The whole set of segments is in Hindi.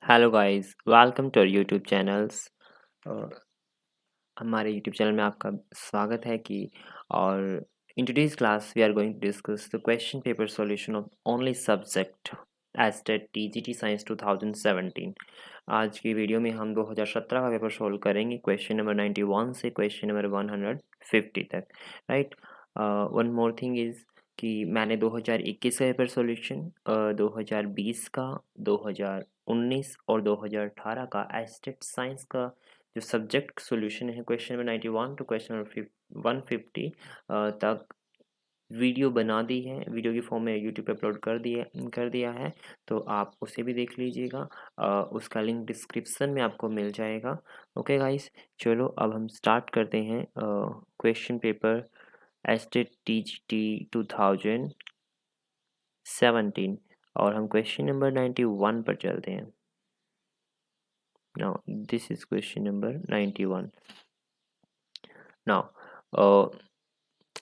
Hello guys welcome to YouTube channels. हमारे यूट्यूब चैनल में आपका स्वागत है कि और in today's class we are going to discuss the question paper solution of only subject state TGT science 2017। आज की वीडियो में हम 2017 का पेपर सोल्व करेंगे क्वेश्चन नंबर 91 से क्वेश्चन नंबर 150 तक। Right. One more thing is कि मैंने 2021 का पेपर सॉल्यूशन 2020 का 2019 और 2018 का एस्टेट साइंस का जो सब्जेक्ट सॉल्यूशन है question number 91 to question number 150 तक वीडियो बना दी है। वीडियो की फॉर्म में यूट्यूब पे अपलोड कर दिया है, तो आप उसे भी देख लीजिएगा। उसका लिंक डिस्क्रिप्शन में आपको मिल जाएगा। ओके गाइस, चलो अब हम स्टार्ट करते हैं क्वेश्चन पेपर एस्टेट टीजीटी 2017 और हम क्वेश्चन नंबर 91 पर चलते हैं। Now this is question number 91. Now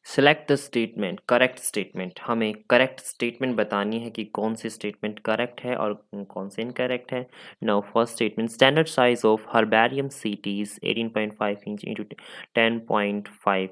select the statement correct statement. हमें करेक्ट स्टेटमेंट बतानी है कि कौन सी स्टेटमेंट करेक्ट है और कौन से इनकरेक्ट है। Now first statement, standard size of herbarium sheets 18.5 inch into 10.5।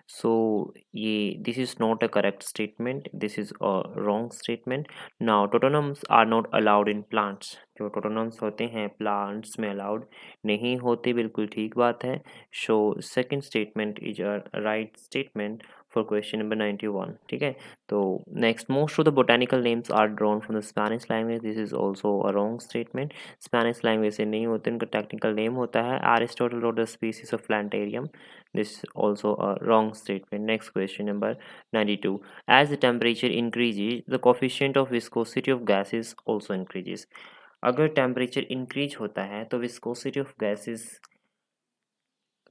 So ये this is not a correct statement, this is a wrong statement. Now tautonyms are not allowed in plants. जो टोटोनम्स होते हैं प्लांट्स में अलाउड नहीं होते, बिल्कुल ठीक बात है। So second statement is a right statement for question number 91। ठीक है, तो next, most of the botanical names are drawn from the Spanish language. This is also a wrong statement. Spanish language से नहीं होते, उनका टेक्निकल नेम होता है। Aristotle wrote the species of plantarum. This also a wrong statement. Next question number 92, as the temperature increases the coefficient of viscosity of gases also increases. अगर टेम्परेचर इंक्रीज होता है तो विस्कोसिटी ऑफ गैसेज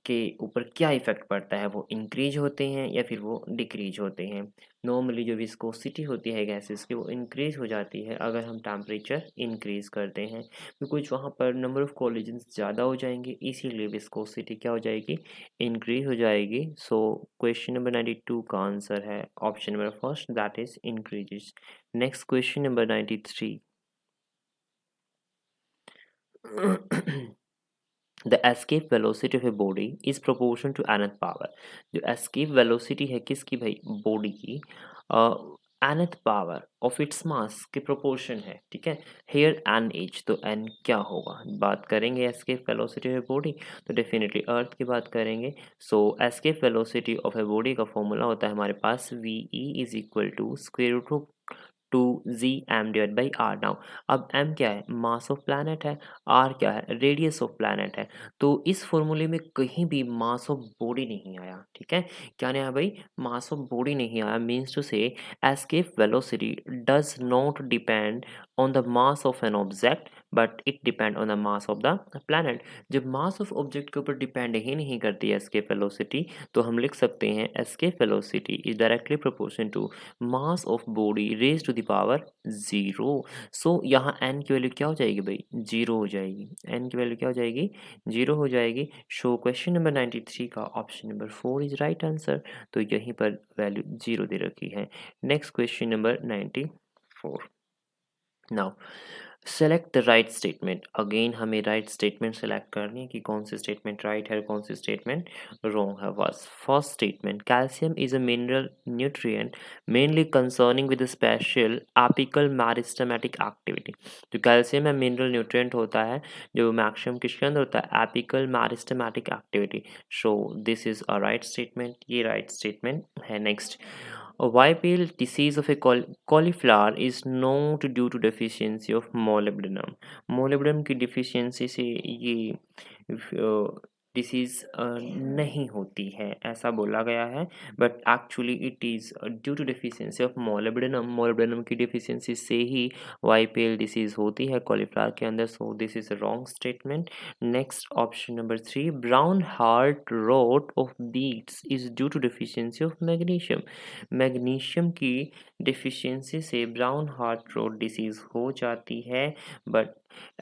के ऊपर क्या इफ़ेक्ट पड़ता है, वो इंक्रीज होते हैं या फिर वो डिक्रीज होते हैं। नॉर्मली जो विस्कोसिटी होती है गैसेस की वो इंक्रीज हो जाती है अगर हम टेम्परेचर इंक्रीज करते हैं, बिकॉज वहाँ पर नंबर ऑफ कोलिजन्स ज़्यादा हो जाएंगे, इसीलिए विस्कोसिटी क्या हो जाएगी, इंक्रीज हो जाएगी। सो क्वेश्चन नंबर 92 का आंसर है option number first, that is increases. Next question number 93, the escape velocity of a body is proportion to nth power. जो एस्केप वेलोसिटी है किसकी भाई, बॉडी की, nth power of its mass के प्रोपोर्शन है। ठीक है, हेयर एन एच, तो एन क्या होगा, बात करेंगे escape velocity of a body तो डेफिनेटली अर्थ की बात करेंगे। So escape velocity of a body का फॉर्मूला होता है हमारे पास v e is equal to square root of 2 g m divide by r. Now अब m क्या है, मास ऑफ प्लैनेट है, r क्या है, रेडियस ऑफ प्लैनेट है। तो इस फॉर्मूले में कहीं भी मास ऑफ बॉडी नहीं आया। ठीक है, क्या नहीं आया भाई, मास ऑफ बॉडी नहीं आया। मीन्स टू से escape velocity does not depend on the mass of an object but it depend on the mass of the planet. जब मास ऑफ ऑब्जेक्ट के ऊपर डिपेंड ही नहीं करती है एस्केप वेलोसिटी, तो हम लिख सकते हैं escape velocity is directly proportion to mass of body raise to the power 0। So यहाँ n की वैल्यू क्या हो जाएगी भाई, 0 हो जाएगी। n की वैल्यू क्या हो जाएगी, 0 हो जाएगी। शो क्वेश्चन नंबर 93 का option number 4 is right answer. तो यहीं पर वैल्यू 0 दे रखी है। Next question number 94। Now select the right statement. Again हमें राइट स्टेटमेंट सेलेक्ट करनी है कि कौन सी स्टेटमेंट राइट है और कौन सी स्टेटमेंट रॉन्ग है। बस first statement, calcium is a mineral nutrient mainly concerning with special apical meristematic activity. जो कैल्शियम है मिनरल न्यूट्रिएंट होता है जो मैक्सिमम किसके अंदर होता है, apical meristematic activity. So this is a right statement, ये राइट स्टेटमेंट है। Next, a white disease of a cauliflower is known to due to deficiency of molybdenum। molybdenum की deficiency से ये डिसीज़ नहीं होती है ऐसा बोला गया है, but actually it is due to deficiency of molybdenum. Molybdenum की डिफिशियंसी से ही वाइपेल डिसीज़ होती है कॉलीफ्लावर के अंदर। So this is a wrong statement. Next option number 3, brown heart rot of beets is due to deficiency of magnesium. Magnesium की डिफिशियंसी से ब्राउन हार्ट रोट डिसीज़ हो जाती है, but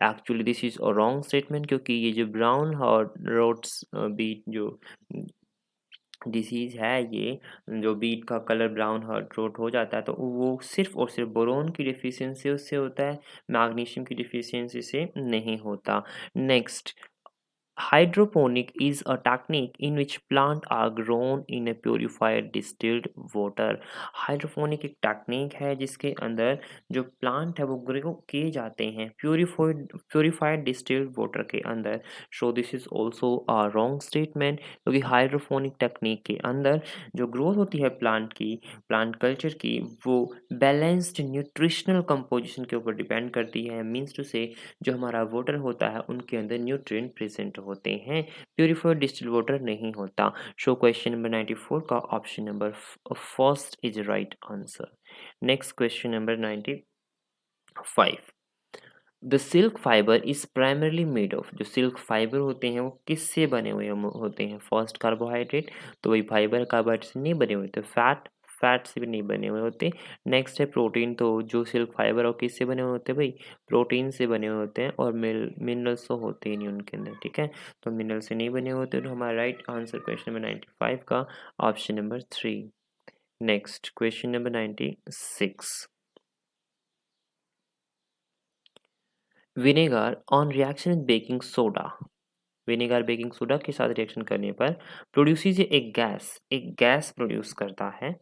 actually this is a wrong statement, क्योंकि ये जो ब्राउन हार्ट रोट्स बीट जो डिसीज़ है ये, जो बीट का कलर ब्राउन हार्ट रोट हो जाता है, तो वो सिर्फ़ और सिर्फ़ बोरोन की डेफ़िशिएंसी से होता है, मैग्नीशियम की डेफ़िशिएंसी से नहीं होता। Next, hydroponic is a technique in which plants are grown in a purified distilled water. Hydroponic एक टेक्निक है जिसके अंदर जो प्लांट है वो ग्रो किए जाते हैं प्यूरिफाइड डिस्टिल्ड वाटर के अंदर। So this is also a wrong statement, क्योंकि हाइड्रोपोनिक टेक्निक के अंदर जो ग्रोथ होती है प्लांट की, प्लांट कल्चर की, वो बैलेंस्ड न्यूट्रिशनल कंपोजिशन के ऊपर डिपेंड करती है। मीन्स टू से जो हमारा वाटर होता है उनके अंदर न्यूट्रिएंट प्रेजेंट होते हैं, प्यूरिफाइड डिस्टिल्ड वाटर नहीं होता। सो क्वेश्चन नंबर 94 का option number first is right answer. Next question number 95, the silk fibre is primarily made of, जो सिल्क फाइबर होते हैं वो किससे बने हुए होते हैं? फर्स्ट कार्बोहाइड्रेट, तो वही फाइबर कार्बोहाइड्रेट से नहीं बने हुए, तो फैट से भी नहीं बने हुए होते। नेक्स्ट है प्रोटीन, तो जो सिल्क फाइबर और किससे बने हुए होते हैं भाई? प्रोटीन से बने हुए होते हैं, और मिनरल्स तो होते ही नहीं उनके अंदर, ठीक है, तो मिनरल से नहीं बने हुए होते, तो हमारा राइट आंसर क्वेश्चन नंबर 95 का option number 3। Next question number 96, vinegar on reaction with baking soda, vinegar baking soda के साथ रिएक्शन करने पर प्रोड्यूसेस एक गैस प्रोड्यूस करता है,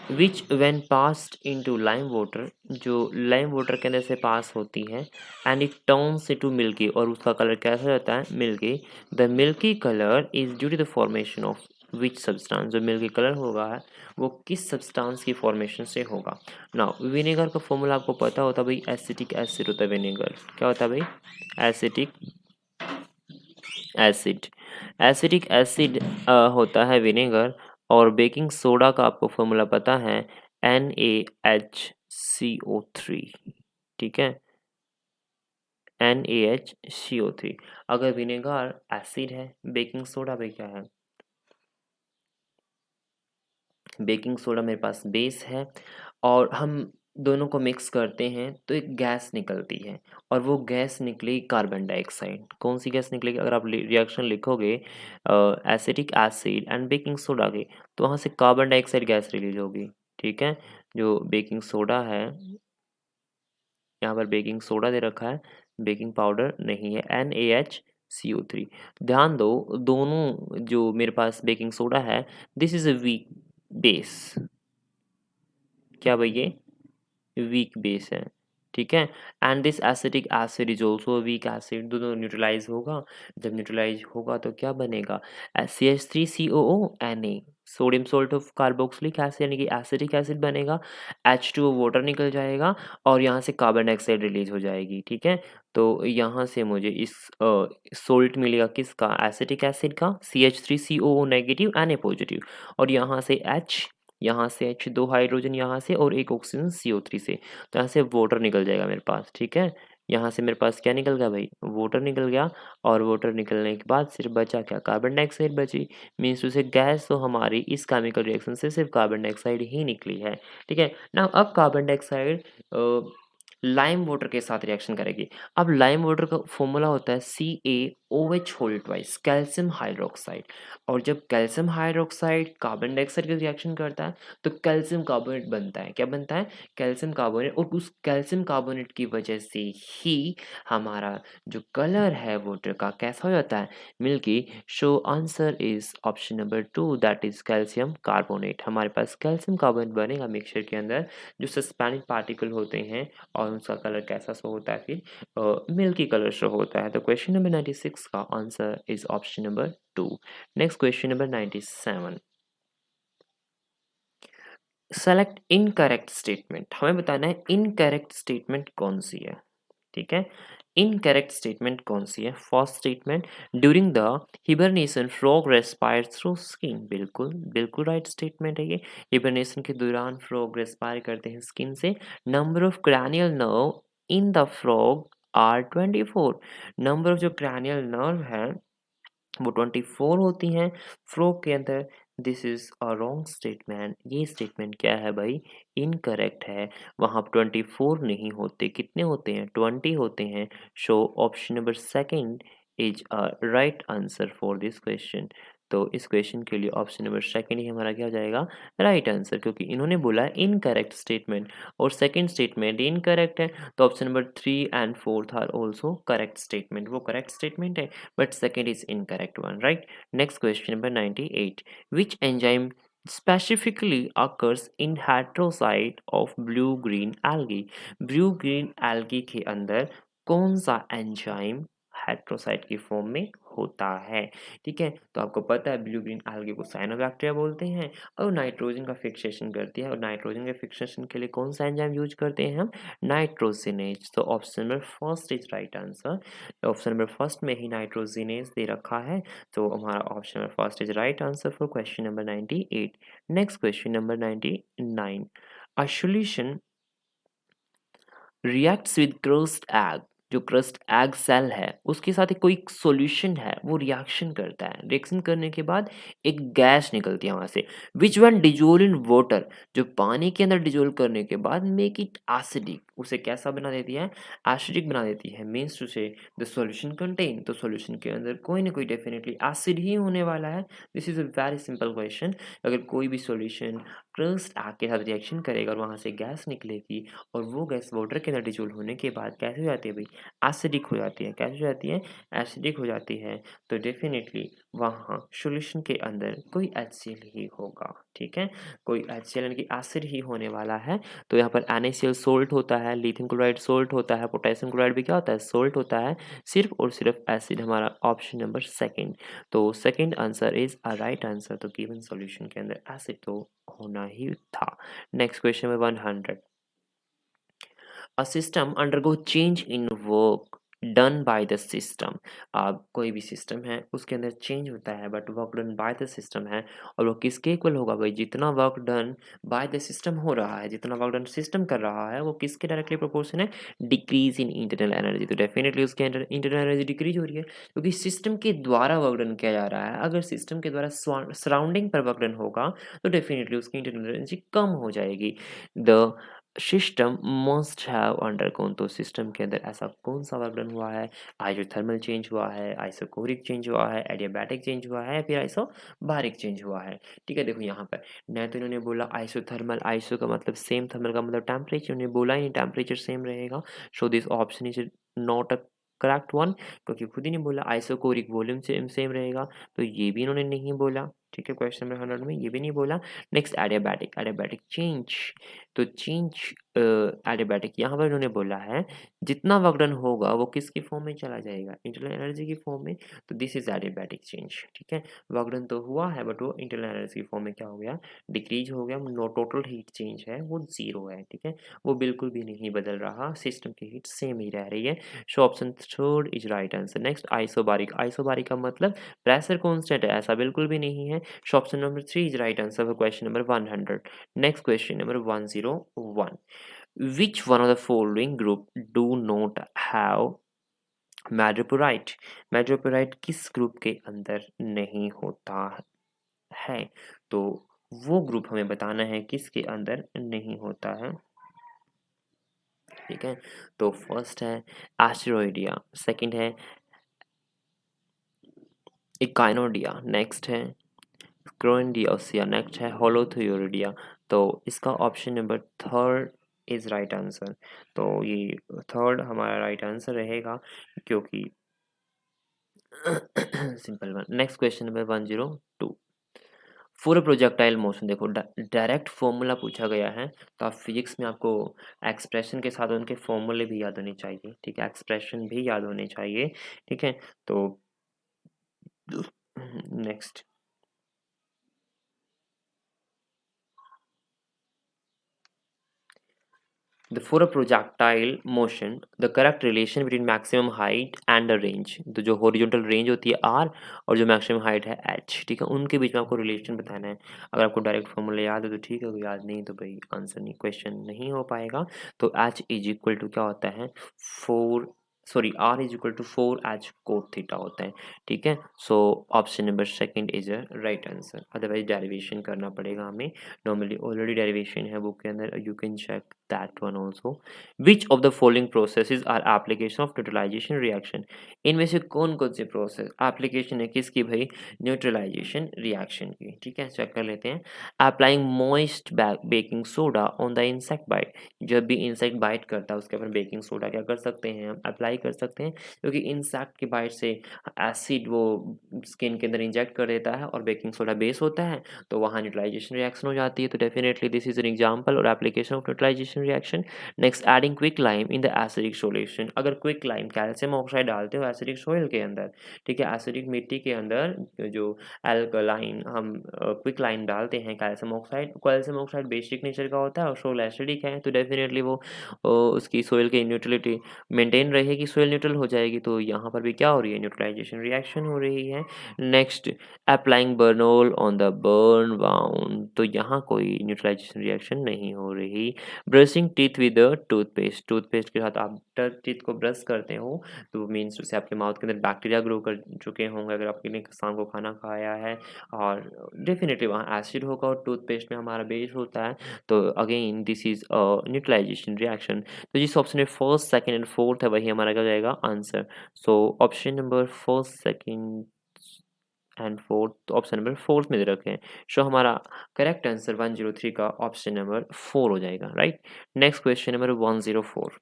which when passed into lime water, जो लाइम वाटर के अंदर से पास होती है, and it turns into milky, और उसका कलर कैसा रहता है? Milky. The milky colour is due to the formation of which substance, जो मिल्की कलर होगा है वो किस सब्सटेंस की फॉर्मेशन से होगा? नाउ विनेगर का फॉर्मूला आपको पता होता है भाई, एसिटिक एसिड होता है विनेगर। क्या होता है भाई? एसिटिक एसिड, एसिटिक एसिड होता है विनेगर। और बेकिंग सोडा का आपको फॉर्मूला पता है, NaHCO3, ठीक है, NaHCO3। अगर विनेगर एसिड है, बेकिंग सोडा भी क्या है? बेकिंग सोडा मेरे पास बेस है, और हम दोनों को मिक्स करते हैं तो एक गैस निकलती है, और वो गैस निकलेगी कार्बन डाइऑक्साइड। कौन सी गैस निकलेगी? अगर आप रिएक्शन लिखोगे acetic acid and baking soda के, तो वहाँ से कार्बन डाइऑक्साइड गैस रिलीज होगी, ठीक है। जो बेकिंग सोडा है, यहाँ पर बेकिंग सोडा दे रखा है, बेकिंग पाउडर नहीं है, NaHCO3। ध्यान दो, दोनों जो मेरे पास बेकिंग सोडा है, this is a weak base. क्या भाई ये वीक बेस है, ठीक है। And this acetic acid is also weak acid, दोनों न्यूट्रलाइज होगा। जब न्यूट्रलाइज होगा तो क्या बनेगा? CH3COO Na, sodium salt of carboxylic acid, यानी कि एसिटिक एसिड बनेगा। H2O वाटर निकल जाएगा, और यहाँ से कार्बन डाइऑक्साइड रिलीज हो जाएगी, ठीक है। तो यहाँ से मुझे इस सोल्ट मिलेगा किसका? एसिटिक एसिड का, CH3COO नेगेटिव Na पॉजिटिव, और यहाँ से H, दो हाइड्रोजन यहाँ से, और एक ऑक्सीजन CO3 से, तो यहाँ से वाटर निकल जाएगा मेरे पास, ठीक है। यहाँ से मेरे पास क्या निकल गया भाई? वाटर निकल गया, और वाटर निकलने के बाद सिर्फ बचा क्या? कार्बन डाइऑक्साइड बची। मीन्स उसे गैस तो हमारी इस केमिकल रिएक्शन से सिर्फ कार्बन डाइऑक्साइड ही निकली है, ठीक है ना। अब कार्बन डाइऑक्साइड लाइम वाटर के साथ रिएक्शन करेगी। अब लाइम वाटर का फॉर्मूला होता है CaOH whole twice, calcium hydroxide. और जब कैल्शियम हाइड्रोक्साइड कार्बन डाइऑक्साइड के रिएक्शन करता है तो कैल्शियम कार्बोनेट बनता है। क्या बनता है? Calcium carbonate. और उस कैल्शियम कार्बोनेट की वजह से ही हमारा जो कलर है वाटर का कैसा हो जाता है? Milky. So answer is option number 2, that is calcium carbonate. हमारे पास कैल्शियम कार्बोनेट बनेगा मिक्सचर के अंदर, जो सस्पेंडेड पार्टिकल होते हैं, और उसका कलर कैसा शो होता है फिर? मिल्की कलर शो होता है। तो क्वेश्चन नंबर 96 का answer is option number 2। Next question number 97, select incorrect statement. हमें बताना है इनकरेक्ट स्टेटमेंट कौन सी है, ठीक है। इनकरेक्ट स्टेटमेंट कौन सी है? First statement, during the hibernation frog respire through skin, बिल्कुल बिल्कुल राइट स्टेटमेंट है ये। हिबरनेशन के दौरान फ्रॉग रेस्पायर करते हैं स्किन से। Number of cranial nerve in the frog are 24, number of जो क्रैनियल नर्व है वो 24 होती हैं फ्रॉग के अंदर। This is a wrong statement. ये स्टेटमेंट क्या है भाई? इनकरेक्ट है। वहाँ 24 नहीं होते, कितने होते हैं? 20 होते हैं। So option number second is a right answer for this question. तो इस क्वेश्चन के लिए ऑप्शन नंबर सेकंड ही हमारा क्या हो जाएगा, राइट आंसर, क्योंकि इन्होंने बोला इनकरेक्ट स्टेटमेंट और सेकंड स्टेटमेंट इनकरेक्ट है, तो option number 3 and 4 are also correct statement, वो करेक्ट स्टेटमेंट है but second is incorrect one, right. Next question number 98, which enzyme specifically occurs in heterocyte of blue green algae? Blue green algae के अंदर कौन सा एंजाइम हेट्रोसाइट की फॉर्म में होता है, ठीक है। तो आपको पता है ब्लू ग्रीन algae को साइनोबैक्टीरिया बोलते हैं और नाइट्रोजन का फिक्सेशन करती है, और नाइट्रोजन के फिक्सेशन के लिए कौन सा एंजाइम यूज करते हैं हम, नाइट्रोजिनेज। तो option number first is right answer, option number first में ही नाइट्रोजिनेज दे रखा है, तो हमारा option number first is right answer for question number 98। Next question number 99, a solution reacts with crushed egg, जो क्रस्ट एग सेल है उसके साथ एक कोई सॉल्यूशन है वो रिएक्शन करता है, रिएक्शन करने के बाद एक गैस निकलती है वहां से, which one dissolve in water, जो पानी के अंदर डिजोल्व करने के बाद मेक इट एसिडिक, उसे कैसा बना देती है, एसिडिक बना देती है, मीन्स टू से द सॉल्यूशन कंटेन, तो सॉल्यूशन के अंदर कोई ना कोई डेफिनेटली एसिड ही होने वाला है। This is a very simple question, अगर कोई भी सॉल्यूशन क्रस्ट एग के साथ रिएक्शन करेगा और वहां से गैस निकलेगी और वो गैस वाटर के अंदर डिजोल्व होने के बाद कैसे हो जाती है भाई, एसिडिक हो जाती है, कैसे हो जाती है, एसिडिक हो जाती है, तो डेफिनेटली वहाँ सॉल्यूशन के अंदर कोई HCl ही होगा, ठीक है, कोई HCl यानी कि एसिड ही होने वाला है। तो यहाँ पर NaCl सोल्ट होता है, लिथियम क्लोराइड सोल्ट होता है, पोटेशियम क्लोराइड भी क्या होता है, सोल्ट होता है, सिर्फ और सिर्फ एसिड हमारा ऑप्शन नंबर सेकंड, तो second answer is a right answer, तो गिवन सॉल्यूशन के अंदर एसिड तो होना ही था। नेक्स्ट क्वेश्चन में 100, a system undergo change in work done by the system, कोई भी सिस्टम है उसके अंदर चेंज होता है but work done by the system है, और वो किसके इक्वल होगा भाई, जितना work done by the system हो रहा है, जितना वर्क डन सिस्टम कर रहा है वो किसके डायरेक्टली प्रोपोर्शन है, डिक्रीज इन इंटरनल एनर्जी, तो डेफिनेटली उसके अंदर इंटरनल एनर्जी डिक्रीज हो रही है क्योंकि सिस्टम के द्वारा वर्क डन किया जा रहा है, अगर सिस्टम के द्वारा सराउंडिंग पर वर्क डन होगा तो डेफिनेटली उसकी इंटरनल एनर्जी कम हो जाएगी। The system must have undergone, तो सिस्टम के अंदर ऐसा कौन सा वर्क डन हुआ है, आइसोथर्मल चेंज हुआ है, आइसोकोरिक चेंज हुआ है, एडियाबैटिक चेंज हुआ है, फिर आइसोबारिक चेंज हुआ है, ठीक है। देखो यहाँ पर न तो इन्होंने बोला आइसोथर्मल, आइसो का मतलब सेम, थर्मल का मतलब टेम्परेचर, उन्होंने बोला ही नहीं टेम्परेचर सेम रहेगा, so this option is not a correct one, क्योंकि खुद ही नहीं बोला आइसोकोरिक वॉल्यूम सेम सेम रहेगा, तो ये भी इन्होंने नहीं बोला, ठीक है, क्वेश्चन नंबर 100 में ये भी नहीं बोला। नेक्स्ट एडियाबैटिक, एडियाबैटिक चेंज, तो चेंज एडियाबैटिक यहाँ पर इन्होंने बोला है जितना वर्क डन होगा वो किसकी फॉर्म में चला जाएगा, इंटरनल एनर्जी की फॉर्म में, तो दिस इज एडियाबैटिक चेंज, ठीक है, वर्क डन तो हुआ है बट वो इंटरनल एनर्जी की फॉर्म में क्या हो गया, डिक्रीज हो गया, नो टोटल हीट चेंज है वो जीरो है, ठीक है, वो बिल्कुल भी नहीं बदल रहा, सिस्टम की हीट सेम ही रह रही है, so option third is right answer. Next isobaric, isobaric का मतलब प्रेशर कॉन्स्टेंट है, ऐसा बिल्कुल भी नहीं है, so option number 3 is right answer for question number 100। Next question number 101. Which one of the following group do not have मैड्रोपोराइट, मैड्रोपोराइट किस ग्रुप के अंदर नहीं होता है, तो वो ग्रुप हमें बताना है किसके अंदर नहीं होता है, ठीक है। तो फर्स्ट है एस्टेरॉइडिया, सेकंड है इकाइनोडिया, नेक्स्ट है क्रोनडियोसिया, नेक्स्ट है होलोथोरिडिया, तो इसका option number third is right answer, तो ये थर्ड हमारा राइट आंसर रहेगा क्योंकि simple one. Next question number 102, for a projectile motion, देखो डायरेक्ट फॉर्मूला पूछा गया है, तो आप फिजिक्स में आपको एक्सप्रेशन के साथ उनके फॉर्मूले भी याद होने चाहिए, ठीक है, एक्सप्रेशन भी याद होने चाहिए, ठीक है। तो next, for a projectile motion, the correct relation between maximum height and the range, तो जो horizontal range होती है r और जो maximum height है h, ठीक है, उनके बीच में आपको रिलेशन बताना है, अगर आपको डायरेक्ट फॉर्मूला याद है तो ठीक है, अगर याद नहीं तो भाई आंसर नहीं, क्वेश्चन नहीं हो पाएगा। तो h इज इक्वल टू क्या होता है, 4 sorry R is equal to 4H cot theta होता है, ठीक है। So option number second is a right answer. Otherwise derivation करना पड़ेगा हमें, नॉर्मली ऑलरेडी डेरिवेशन है बुक के अंदर, you can check that one also. Which of the following processes are application of neutralisation reaction, इनमें से कौन कौन से प्रोसेस एप्लीकेशन है किसकी भाई, न्यूट्रलाइजेशन रिएक्शन की, ठीक है। चेक कर लेते हैं। Applying moist baking soda on the insect bite, जब भी इंसेक्ट बाइट करता है उसके ऊपर बेकिंग सोडा क्या कर सकते हैं हम, अप्लाई कर सकते हैं, क्योंकि इंसेक्ट की बाइट से एसिड वो स्किन के अंदर इंजेक्ट कर देता है और बेकिंग सोडा बेस होता है, तो वहाँ न्यूट्रलाइजेशन रिएक्शन हो जाती है। तो definitely this is an example और application of neutralisation reaction. Next, adding quick lime in the acidic solution, अगर क्विक लाइम कैल्शियम ऑक्साइड डालते हो एसिडिक सॉइल के अंदर, ठीक है, एसिडिक मिट्टी के अंदर जो अल्कलाइन हम क्विक लाइम डालते हैं कैल्शियम ऑक्साइड बेसिक नेचर का होता है और सोल एसिडिक है, तो डेफिनेटली वो उसकी सोइल की न्यूट्रलिटी मेंटेन रहेगी, सोइल न्यूट्रल हो जाएगी। तो यहाँ पर भी क्या हो रही है, न्यूट्रलाइजेशन रिएक्शन हो रही है। Next, applying Bernoulli on the burn bound, तो यहाँ कोई न्यूट्रलाइजेशन रिएक्शन नहीं हो रही। Brushing teeth with toothpaste, toothpaste के साथ आप टीथ को ब्रश करते हो तो मीन्स उससे आपके माउथ के अंदर बैक्टीरिया ग्रो कर चुके होंगे अगर आपने शाम को खाना खाया है, और डेफिनेटली वहाँ एसिड होगा और टूथपेस्ट में हमारा बेस होता है। तो again this is neutralisation reaction. तो जिस ऑप्शन में फर्स्ट सेकंड एंड फोर्थ है वही हमारा क्या जाएगा answer. So option number first second and fourth, option number fourth में दे रखे हैं, सो हमारा करेक्ट आंसर 103 का ऑप्शन नंबर 4 हो जाएगा, right. Next question number 104।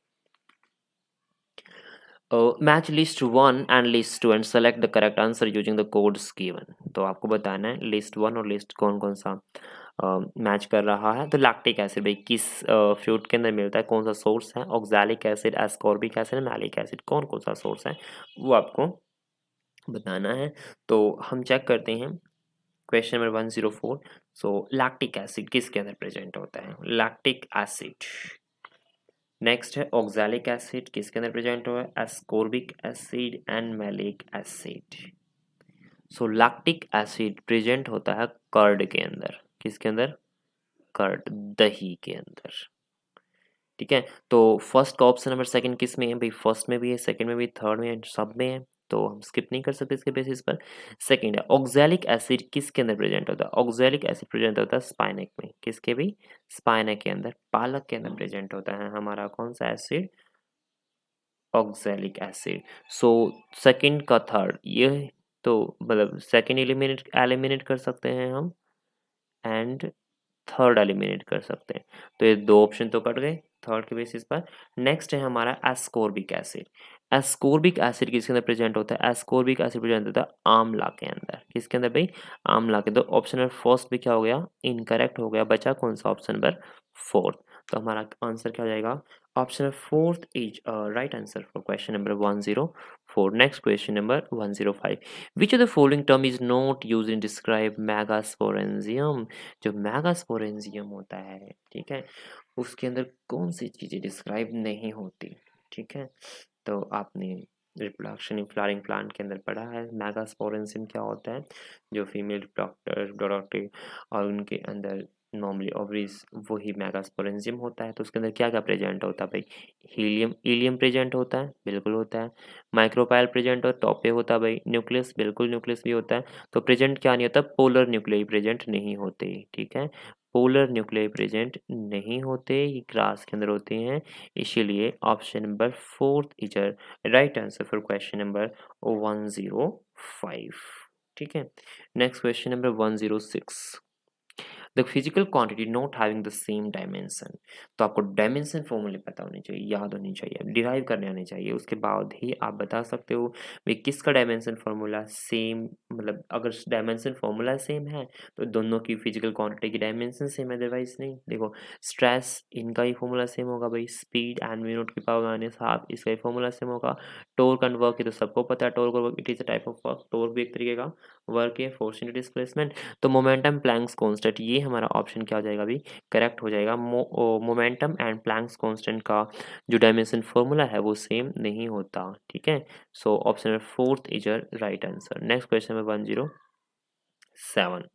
Match list one and list two and select the correct answer using the codes given, तो आपको बताना है लिस्ट वन और लिस्ट कौन कौन सा मैच कर रहा है। तो लैक्टिक एसिड भाई किस फ्रूट के अंदर मिलता है, कौन सा सोर्स है, oxalic acid, ascorbic acid, malic acid, कौन कौन सा सोर्स है वो आपको बताना है। तो हम चेक करते हैं क्वेश्चन नंबर 104। सो लैक्टिक एसिड किसके अंदर प्रेजेंट होता है, लैक्टिक एसिड। नेक्स्ट है ऑक्सैलिक एसिड किसके अंदर प्रेजेंट हुआ है, ascorbic acid and malic acid. So lactic acid present होता है कर्ड के अंदर, किसके अंदर, कर्ड, दही के अंदर, ठीक है। तो फर्स्ट का ऑप्शन नंबर सेकंड किस में है भाई, फर्स्ट में भी है, सेकंड में भी, थर्ड में है, सब में है, तो हम स्किप नहीं कर सकते इसके बेसिस पर। सेकंड है ऑक्सैलिक एसिड किसके अंदर प्रेजेंट होता है, ऑक्सैलिक एसिड प्रेजेंट होता है स्पाइनक में, किसके भी, स्पाइनक के अंदर, पालक के अंदर प्रेजेंट होता है हमारा कौन सा acid, oxalic acid. So second का थर्ड ये, तो मतलब सेकंड एलिमिनेट कर सकते हैं हम एंड थर्ड एलिमिनेट कर सकते हैं, तो ये दो ऑप्शन तो कट गए थर्ड के बेसिस पर। नेक्स्ट है हमारा एस्कॉर्बिक एसिड। एस्कॉर्बिक एसिड किसके अंदर प्रेजेंट होता है, एस्कॉर्बिक एसिड प्रेजेंट होता है आंवला के अंदर, किसके अंदर भाई, आंवला के। तो ऑप्शन नंबर फर्स्ट भी क्या हो गया, इनकरेक्ट हो गया, बचा कौन सा, ऑप्शन नंबर फोर्थ। तो हमारा आंसर क्या हो जाएगा, option number fourth is right answer for question number 104। Next question number 105। Which of the following term is not use in describe megasporangium, जो मेगास्पोरेंजियम होता है, ठीक है, उसके अंदर कौन सी चीज़ें डिस्क्राइब नहीं होती, ठीक है। तो आपने रिप्रोडक्शन इन फ्लावरिंग प्लांट के अंदर पढ़ा है मेगास्पोरेंजियम क्या होता है, जो फीमेल रिप्रोडक्टिव और उनके अंदर नॉर्मली ओवरीज वही मेगास्पोरेंजियम होता है, तो उसके अंदर क्या क्या प्रेजेंट होता है भाई, हीलियम ईलियम प्रेजेंट होता है, बिल्कुल होता है, माइक्रोपाइल प्रेजेंट और टॉपे होता है भाई, न्यूक्लियस बिल्कुल न्यूक्लियस भी होता है। तो प्रेजेंट क्या नहीं होता, पोलर न्यूक्लियाई प्रेजेंट नहीं होते, ठीक है, पोलर न्यूक्लियाई प्रेजेंट नहीं होते, ये ग्रास के अंदर होते हैं, इसीलिए option number fourth is right answer for question number 105, ठीक है। Next question number 106। The physical quantity not having the same dimension, तो आपको डायमेंशन फॉर्मूले पता होने चाहिए, याद होनी चाहिए, डिराइव करने आने चाहिए, उसके बाद ही आप बता सकते हो भाई किसका डायमेंशन फार्मूला सेम, मतलब अगर डायमेंशन फार्मूला सेम है तो दोनों की फिजिकल क्वांटिटी की डायमेंशन सेम है, अदरवाइज नहीं। देखो स्ट्रेस इनका ही फॉर्मूला सेम होगा भाई, स्पीड एंड वी नोट की पावर माइनस हाफ इसका ही फॉर्मूला सेम होगा। टॉर्क एंड वर्क ये तो सबको पता है, टॉर्क और work it is a type of work, torque भी एक तरीके का वर्क है, फोर्स इनटू डिस्प्लेसमेंट। तो मोमेंटम प्लैंक्स कांस्टेंट ये हमारा ऑप्शन क्या हो जाएगा अभी, करेक्ट हो जाएगा। मोमेंटम एंड प्लैंक्स कांस्टेंट का जो डायमेंशन फॉर्मूला है वो सेम नहीं होता, ठीक है। So option number fourth is your right answer. Next question number 107।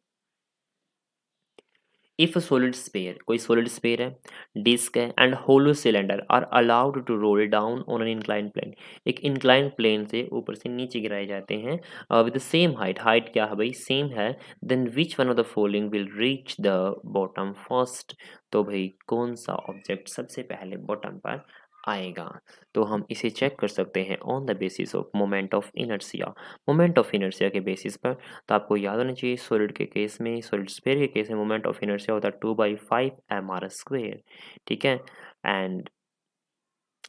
If solid sphere, कोई सॉलिड स्पेयर है, डिस्क है and hollow cylinder are allowed to roll down on an incline plane, एक इंक्लाइन प्लेन से ऊपर से नीचे गिराए जाते हैं with the same height, height क्या है भाई, सेम है, then which one of the following will reach the bottom first, तो भाई कौन सा ऑब्जेक्ट सबसे पहले बॉटम पर आएगा। तो हम इसे चेक कर सकते हैं on the basis of moment of inertia, moment of inertia के बेसिस पर। तो आपको याद होना चाहिए सॉलिड के केस में, सॉलिड स्फीयर के केस में मोमेंट ऑफ इनर्शिया होता है 2/5 mr², ठीक है। एंड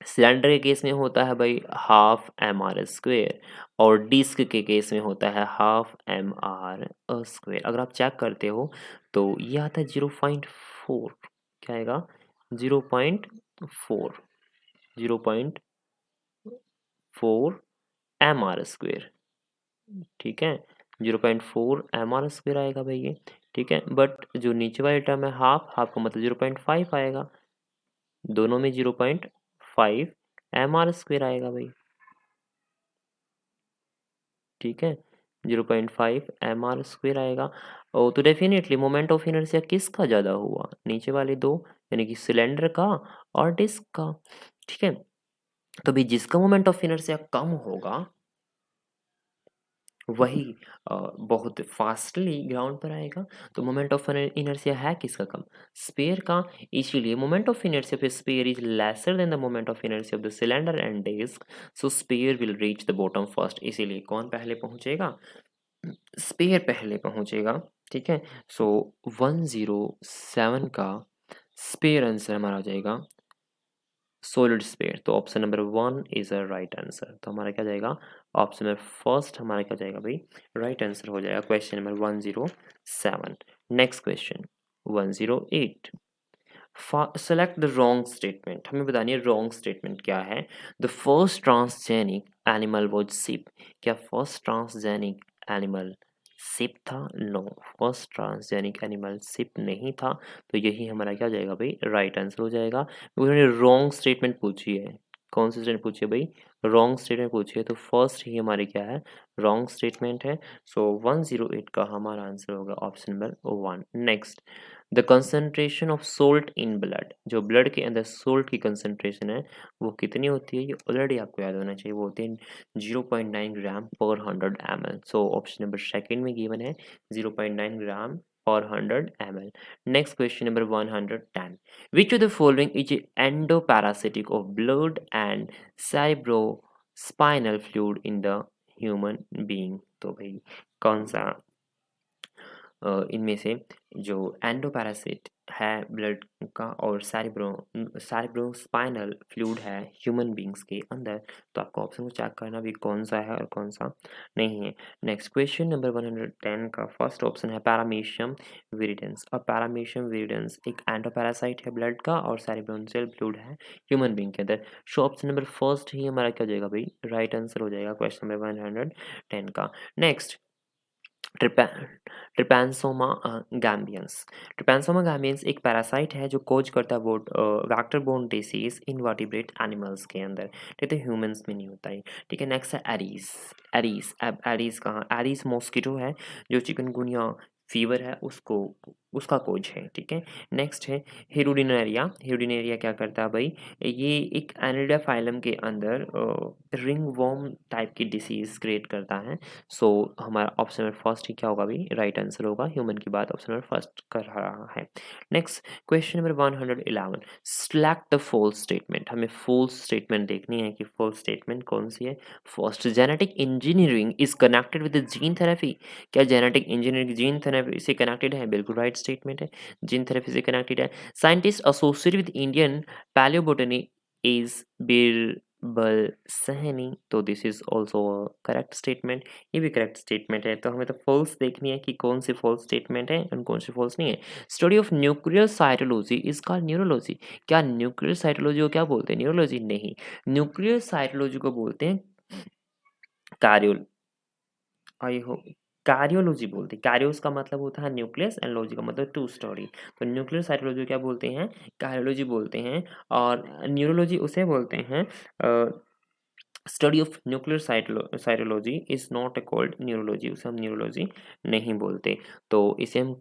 सिलेंडर के केस में होता है भाई 1/2 mr², और डिस्क के केस में होता है 1/2 mr²। अगर आप चेक करते हो तो ये आता है 0.4, क्या आएगा 0.4, 0.4 mr², ठीक है, 0.4 mr² आएगा भाई ये, ठीक है। बट जो नीचे वाली टर्म है हाफ, हाफ का मतलब 0.5 आएगा, दोनों में 0.5 mr² आएगा भाई, ठीक है, 0.5 mr² आएगा। और तो डेफिनेटली मोमेंट ऑफ इनर्शिया किसका ज़्यादा हुआ, नीचे वाले दो, यानी कि सिलेंडर का और डिस्क का, ठीक है। तो भाई जिसका मोमेंट ऑफ इनर्शिया कम होगा वही बहुत फास्टली ग्राउंड पर आएगा। तो मोमेंट ऑफ इनर्शिया है किसका कम, स्पेयर का, इसीलिए moment of inertia of sphere is lesser than the moment of inertia of the cylinder and disc, so sphere will reach the bottom first, इसीलिए कौन पहले पहुंचेगा, स्पेयर पहले पहुंचेगा, ठीक है। सो 107 का स्पेयर आंसर हमारा हो जाएगा सॉलिड स्पेयर। तो option number 1 is a right answer. तो हमारा क्या जाएगा, ऑप्शन नंबर फर्स्ट हमारा क्या जाएगा भाई, राइट आंसर हो जाएगा question number 107। Next question 108, select the wrong statement, हमें बतानी है रॉन्ग स्टेटमेंट क्या है। The first transgenic animal was sheep, क्या फर्स्ट ट्रांसजेनिक एनिमल शिप था, no, first transgenic animal sheep नहीं था। तो यही हमारा क्या जाएगा भाई, राइट आंसर हो जाएगा। उन्होंने रॉन्ग स्टेटमेंट पूछी है, कौन सी स्टेटमेंट पूछी है भाई, रॉन्ग स्टेटमेंट पूछी है, तो फर्स्ट ही हमारे क्या है, रॉन्ग स्टेटमेंट है। सो 108 का हमारा आंसर होगा option number 1। Next, the concentration of salt in blood, जो ब्लड के अंदर सोल्ट की कंसंट्रेशन है वो कितनी होती है, ये ऑलरेडी आपको याद होना चाहिए, वो होती है 0.9 ग्राम पर 100 ml। So option number second में गिवन है 0.9 ग्राम पर 100 ml। Next question number 110, which of the following is endoparasitic of blood and cerebrospinal fluid in the human being, तो भाई कौन सा इनमें से जो एंडोपैरासिट है ब्लड का और सेरेब्रोस्पाइनल फ्लूइड है ह्यूमन बींग्स के अंदर, तो आपको ऑप्शन को चेक करना भी कौन सा है और कौन सा नहीं है। नेक्स्ट क्वेश्चन नंबर 110 का फर्स्ट ऑप्शन है पैरामीशियम विरिडेंस। और पैरामीशियम विरिडेंस एक एंडोपैरासाइट है ब्लड का और सेरेब्रोस्पाइनल फ्लूइड है ह्यूमन बींग के अंदर। सो ऑप्शन नंबर फर्स्ट ही हमारा क्या हो जाएगा भाई, राइट आंसर हो जाएगा क्वेश्चन नंबर 110 का। Next, trypanosoma gambiense. Trypanosoma gambiense एक पैरासाइट है जो कोज करता है vector borne disease invertebrate animals के अंदर, ठीक है, ह्यूमंस में नहीं होता है, ठीक है। नेक्स्ट है एरीज। एरीज, अब एरीज कहाँ, एरीज मॉस्किटो है जो चिकनगुनिया फीवर है उसको, उसका कोज है, ठीक है। नेक्स्ट है हेरोडिनेरिया। हेरोडिनेरिया क्या करता है भाई, ये एक एनिडा फाइलम के अंदर रिंग वॉर्म टाइप की डिसीज क्रिएट करता है। सो हमारा ऑप्शन नंबर फर्स्ट ही क्या होगा भाई, राइट आंसर होगा, ह्यूमन की बात ऑप्शन नंबर फर्स्ट कर रहा है। Next question number 111, select the false statement, हमें फॉल्स स्टेटमेंट देखनी है कि फॉल्स स्टेटमेंट कौन सी है। First, genetic engineering is connected with gene therapy, क्या जेनेटिक इंजीनियरिंग जीन थेरेपी से कनेक्टेड है, बिल्कुल राइट स्टेटमेंट है, जीन थेरेपी से कनेक्टेड है। Scientist associated with Indian palaeobotany is Birbal Sahni, तो this is also correct statement, ये भी करेक्ट स्टेटमेंट है। तो हमें तो फॉल्स देखनी है कि कौन सी फॉल्स स्टेटमेंट है और कौन सी फॉल्स नहीं है। Study of nuclear cytology is called neurology, क्या न्यूक्लियर साइटोलॉजी को क्या बोलते हैं, न्यूरोलॉजी नहीं, न्यूक्लियर साइटोलॉजी को बोलते हैं कार्यो, आई होप कार्योलॉजी बोलते हैं। कार्योस का मतलब होता है न्यूक्लियस एंड लॉजी का मतलब टू स्टोरी, तो न्यूक्लियर साइटोलॉजी क्या बोलते हैं, कार्योलॉजी बोलते हैं। और न्यूरोलॉजी उसे बोलते हैं, study of nuclear cytology is not called neurology, उसे हम न्यूरोलॉजी नहीं बोलते। तो इसे हम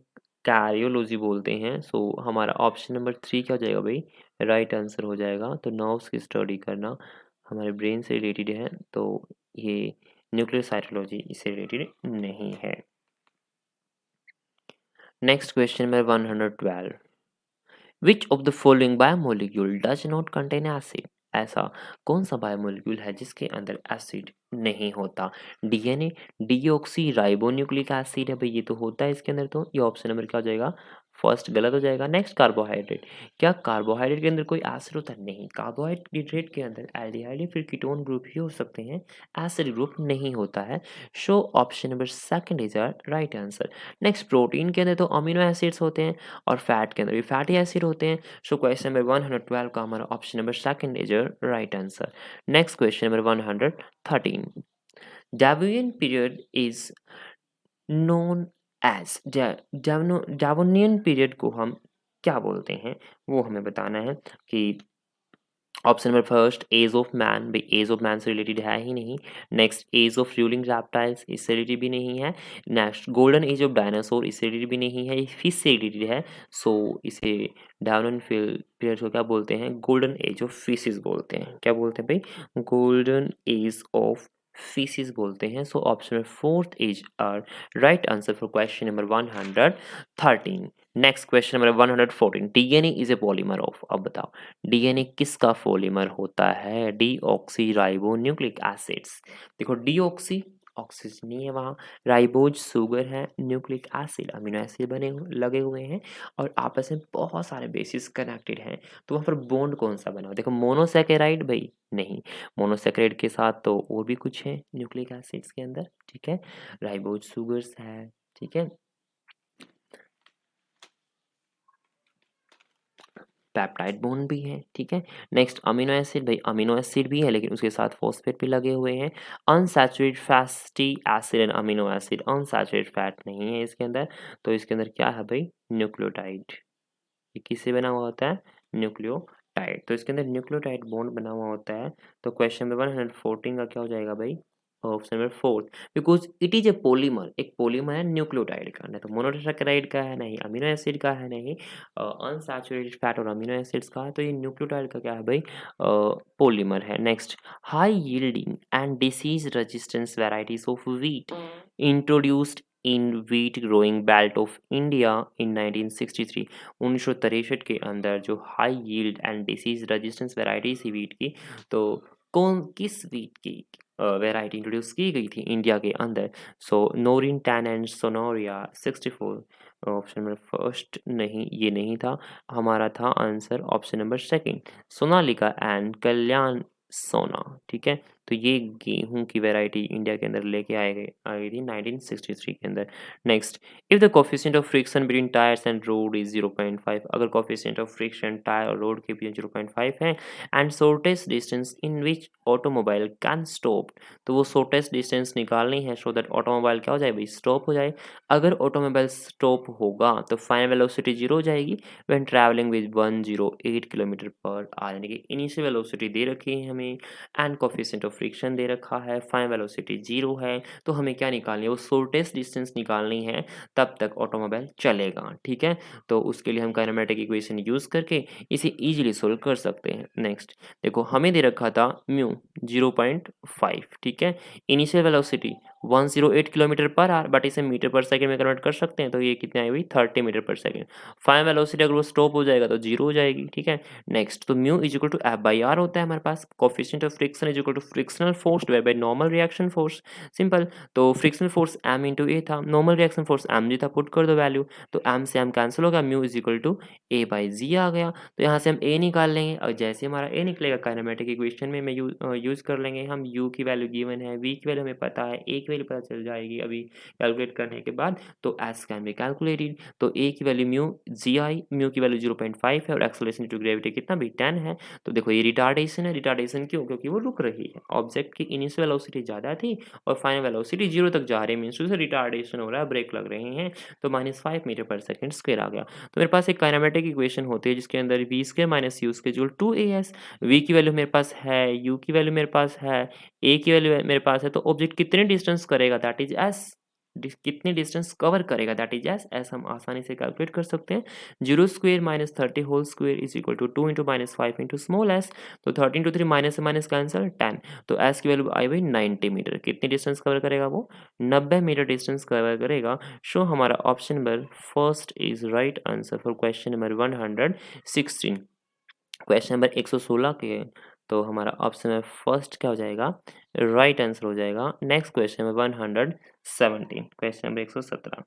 कार्डियोलॉजी बोलते हैं। सो हमारा ऑप्शन नंबर 3 क्या हो जाएगा भाई? राइट आंसर हो जाएगा। तो नर्व्स की स्टडी करना हमारे ब्रेन से रिलेटेड है, तो ये न्यूक्लियर साइटोलॉजी इससे रिलेटेड नहीं है। Next question number 112, which of the following biomolecule does not contain acid? ऐसा कौन सा बायोमोलिक्यूल है जिसके अंदर एसिड नहीं होता? DNA, deoxy ribo nucleic acid है भाई, ये तो होता है इसके अंदर। तो ये ऑप्शन नंबर क्या हो जाएगा? फर्स्ट गलत हो जाएगा। नेक्स्ट कार्बोहाइड्रेट, क्या कार्बोहाइड्रेट के अंदर कोई एसिड होता है? नहीं, कार्बोहाइड्रेट के अंदर एल्डिहाइड या फिर कीटोन ग्रुप ही हो सकते हैं, एसिड ग्रुप नहीं होता है। So option number second is our right answer. Next, protein के अंदर तो अमीनो एसिड्स होते हैं और फैट के अंदर भी फैटी एसिड होते हैं। सो क्वेश्चन नंबर 112 का हमारा option number second is right answer. Next question number 113, Davidian period is known as, Devonian period को हम क्या बोलते हैं, वो हमें बताना है। कि option number first age of man, भाई एज ऑफ मैन से रिलेटेड है ही नहीं। Next, age of ruling reptiles, इससे रिलेटेड भी नहीं है। Next, golden age of dinosaur, इससे रिलेटेड भी नहीं है, ये फिश से रिलेटेड है। सो इसे डायनोन पीरियड को क्या बोलते हैं? गोल्डन एज ऑफ फिशेस बोलते हैं। क्या बोलते हैं भाई? गोल्डन एज ऑफ फिशेस बोलते हैं। So option number fourth is our right answer for question number 113। Next question number 114, DNA is a polymer of, अब बताओ डीएनए किसका पॉलीमर होता है? Deoxyribonucleic acids. देखो डीऑक्सी, ऑक्सीजन नहीं है वहाँ, राइबोज शुगर है, न्यूक्लिक एसिड अमीनो एसिड लगे हुए हैं और आपस में बहुत सारे बेसिस कनेक्टेड हैं। तो वहाँ पर बॉन्ड कौन सा बना? देखो मोनोसेकेराइड भाई नहीं, मोनोसेकेराइड के साथ तो और भी कुछ है न्यूक्लिक एसिड्स के अंदर, ठीक है, राइबोज शुगर्स है, ठीक है, पेप्टाइड बॉन्ड भी है, ठीक है। नेक्स्ट अमीनो एसिड, भाई अमीनो एसिड भी है लेकिन उसके साथ फॉस्फेट भी लगे हुए हैं। Unsaturated fatty acid and amino acid, unsaturated fat नहीं है इसके अंदर। तो इसके अंदर क्या है भाई? न्यूक्लियोटाइड। ये किससे बना हुआ होता है? न्यूक्लियोटाइड। तो इसके अंदर न्यूक्लियोटाइड बॉन्ड बना हुआ होता है। तो क्वेश्चन नंबर 114 का क्या हो जाएगा भाई? Option number fourth, because it is a polymer, एक पॉलीमर है न्यूक्लियोटाइड का, ना तो मोनोसेकेराइड का है, नहीं अमीनो एसिड का है, नहीं अनसैचुरेटेड फैट और अमीनो एसिड्स का है। तो ये न्यूक्लियोटाइड का क्या है भाई? पॉलीमर है। Next, high yielding and disease resistance varieties of wheat introduced in wheat growing belt of India in 1963। 1963 के अंदर जो high yield and disease resistance varieties थी व्हीट की, तो कौन किस व्हीट की वेराइटी इंट्रोड्यूस की गई थी इंडिया के अंदर? So Norin 10 and Sonora 64। Option number first नहीं, ये नहीं था, हमारा था answer option number second, Sonalika and Kalyan Sona, ठीक है। तो ये गेहूं की वैरायटी इंडिया के अंदर लेके आई थी 1963 के अंदर। Next, if the coefficient of friction between tyres and road is 0.5, अगर कोफिशिएंट ऑफ फ्रिक्शन टायर और रोड के बीच 0.5 है and shortest distance in which automobile can stop, तो वो शॉर्टेस्ट डिस्टेंस निकालनी है सो दैट ऑटोमोबाइल क्या हो जाए भाई? स्टॉप हो जाए। अगर ऑटोमोबाइल स्टॉप होगा तो फाइनल वेलोसिटी जीरो हो जाएगी when travelling with 108 kilometre per hour, यानी कि इनिशियल वेलोसिटी दे रखी है हमें एंड कोफिशिएंट ऑफ फ्रिक्शन दे रखा है, फाइनल वेलोसिटी जीरो है। तो हमें क्या निकालनी है? वो शॉर्टेस्ट डिस्टेंस निकालनी है, तब तक ऑटोमोबाइल चलेगा, ठीक है। तो उसके लिए हम काइनेमेटिक इक्वेशन यूज करके इसे इजीली सोल्व कर सकते हैं। नेक्स्ट, देखो हमें दे रखा था म्यू 0.5, ठीक है, initial velocity 108 kilometre per hour, but इसे मीटर पर सेकंड में कन्वर्ट कर सकते हैं, तो ये कितनी आई हुई? 30 मीटर पर सेकंड। फाइनल वेलोसिटी अगर वो स्टॉप हो जाएगा तो जीरो हो जाएगी, ठीक है। नेक्स्ट, तो mu is equal to F by R होता है हमारे पास, coefficient of friction is equal to frictional force divide by normal reaction force, simple. तो frictional force M into A था, normal reaction force M G था, पुट कर दो वैल्यू, तो एम से एम कैंसिल होगा, mu is equal to A by G आ गया। तो यहाँ से हम ए निकाल लेंगे और जैसे हमारा ए निकलेगा काइनेमेटिक इक्वेशन में यूज कर लेंगे हम, यू की वैल्यू गिवन है, वी की वैल्यू हमें पता है, ए की वैल्यू पता चल जाएगी अभी कैलकुलेट करने के बाद, तो एस कैन बी कैलकुलेटेड। तो ए की वैल्यू म्यू जी आई, म्यू की वैल्यू 0.5 है और एक्सेलरेशन टू ग्रेविटी कितना भी 10 है। तो देखो ये रिटार्डेशन है, रिटार्डेशन क्यों? क्योंकि वो रुक रही है, ऑब्जेक्ट की इनिशियल वेलोसिटी ज़्यादा थी और फाइनल वेलोसिटी जीरो तक जा रही है, मीन्स उसे रिटार्डेशन हो रहा है, ब्रेक लग रहे हैं, तो -5 मीटर पर सेकंड स्क्वायर आ गया। तो मेरे पास एक काइनेमेटिक इक्वेशन होती है जिसके अंदर v square minus u square equal to a s, v की वैल्यू मेरे पास है, यू की वैल्यू मेरे पास है, ए की वैल्यू मेरे पास है, तो ऑब्जेक्ट कितने डिस्टेंस करेगा? दैट इज एस, कितनी डिस्टेंस कवर करेगा, दैट इज एस। एस हम आसानी से कैलकुलेट कर सकते हैं। 0² minus 30 whole square is equal to 2 into minus 5 into small s. तो 13 टू 3 माइनस से माइनस कैंसिल 10। तो एस की वैल्यू आई भाई 90 मीटर। कितनी डिस्टेंस कवर करेगा वो? 90 मीटर डिस्टेंस कवर करेगा। सो हमारा option number first is right answer for question number 116। Question number 116 के तो हमारा ऑप्शन में फर्स्ट क्या हो जाएगा? राइट आंसर हो जाएगा। Next question number 117, question number 117।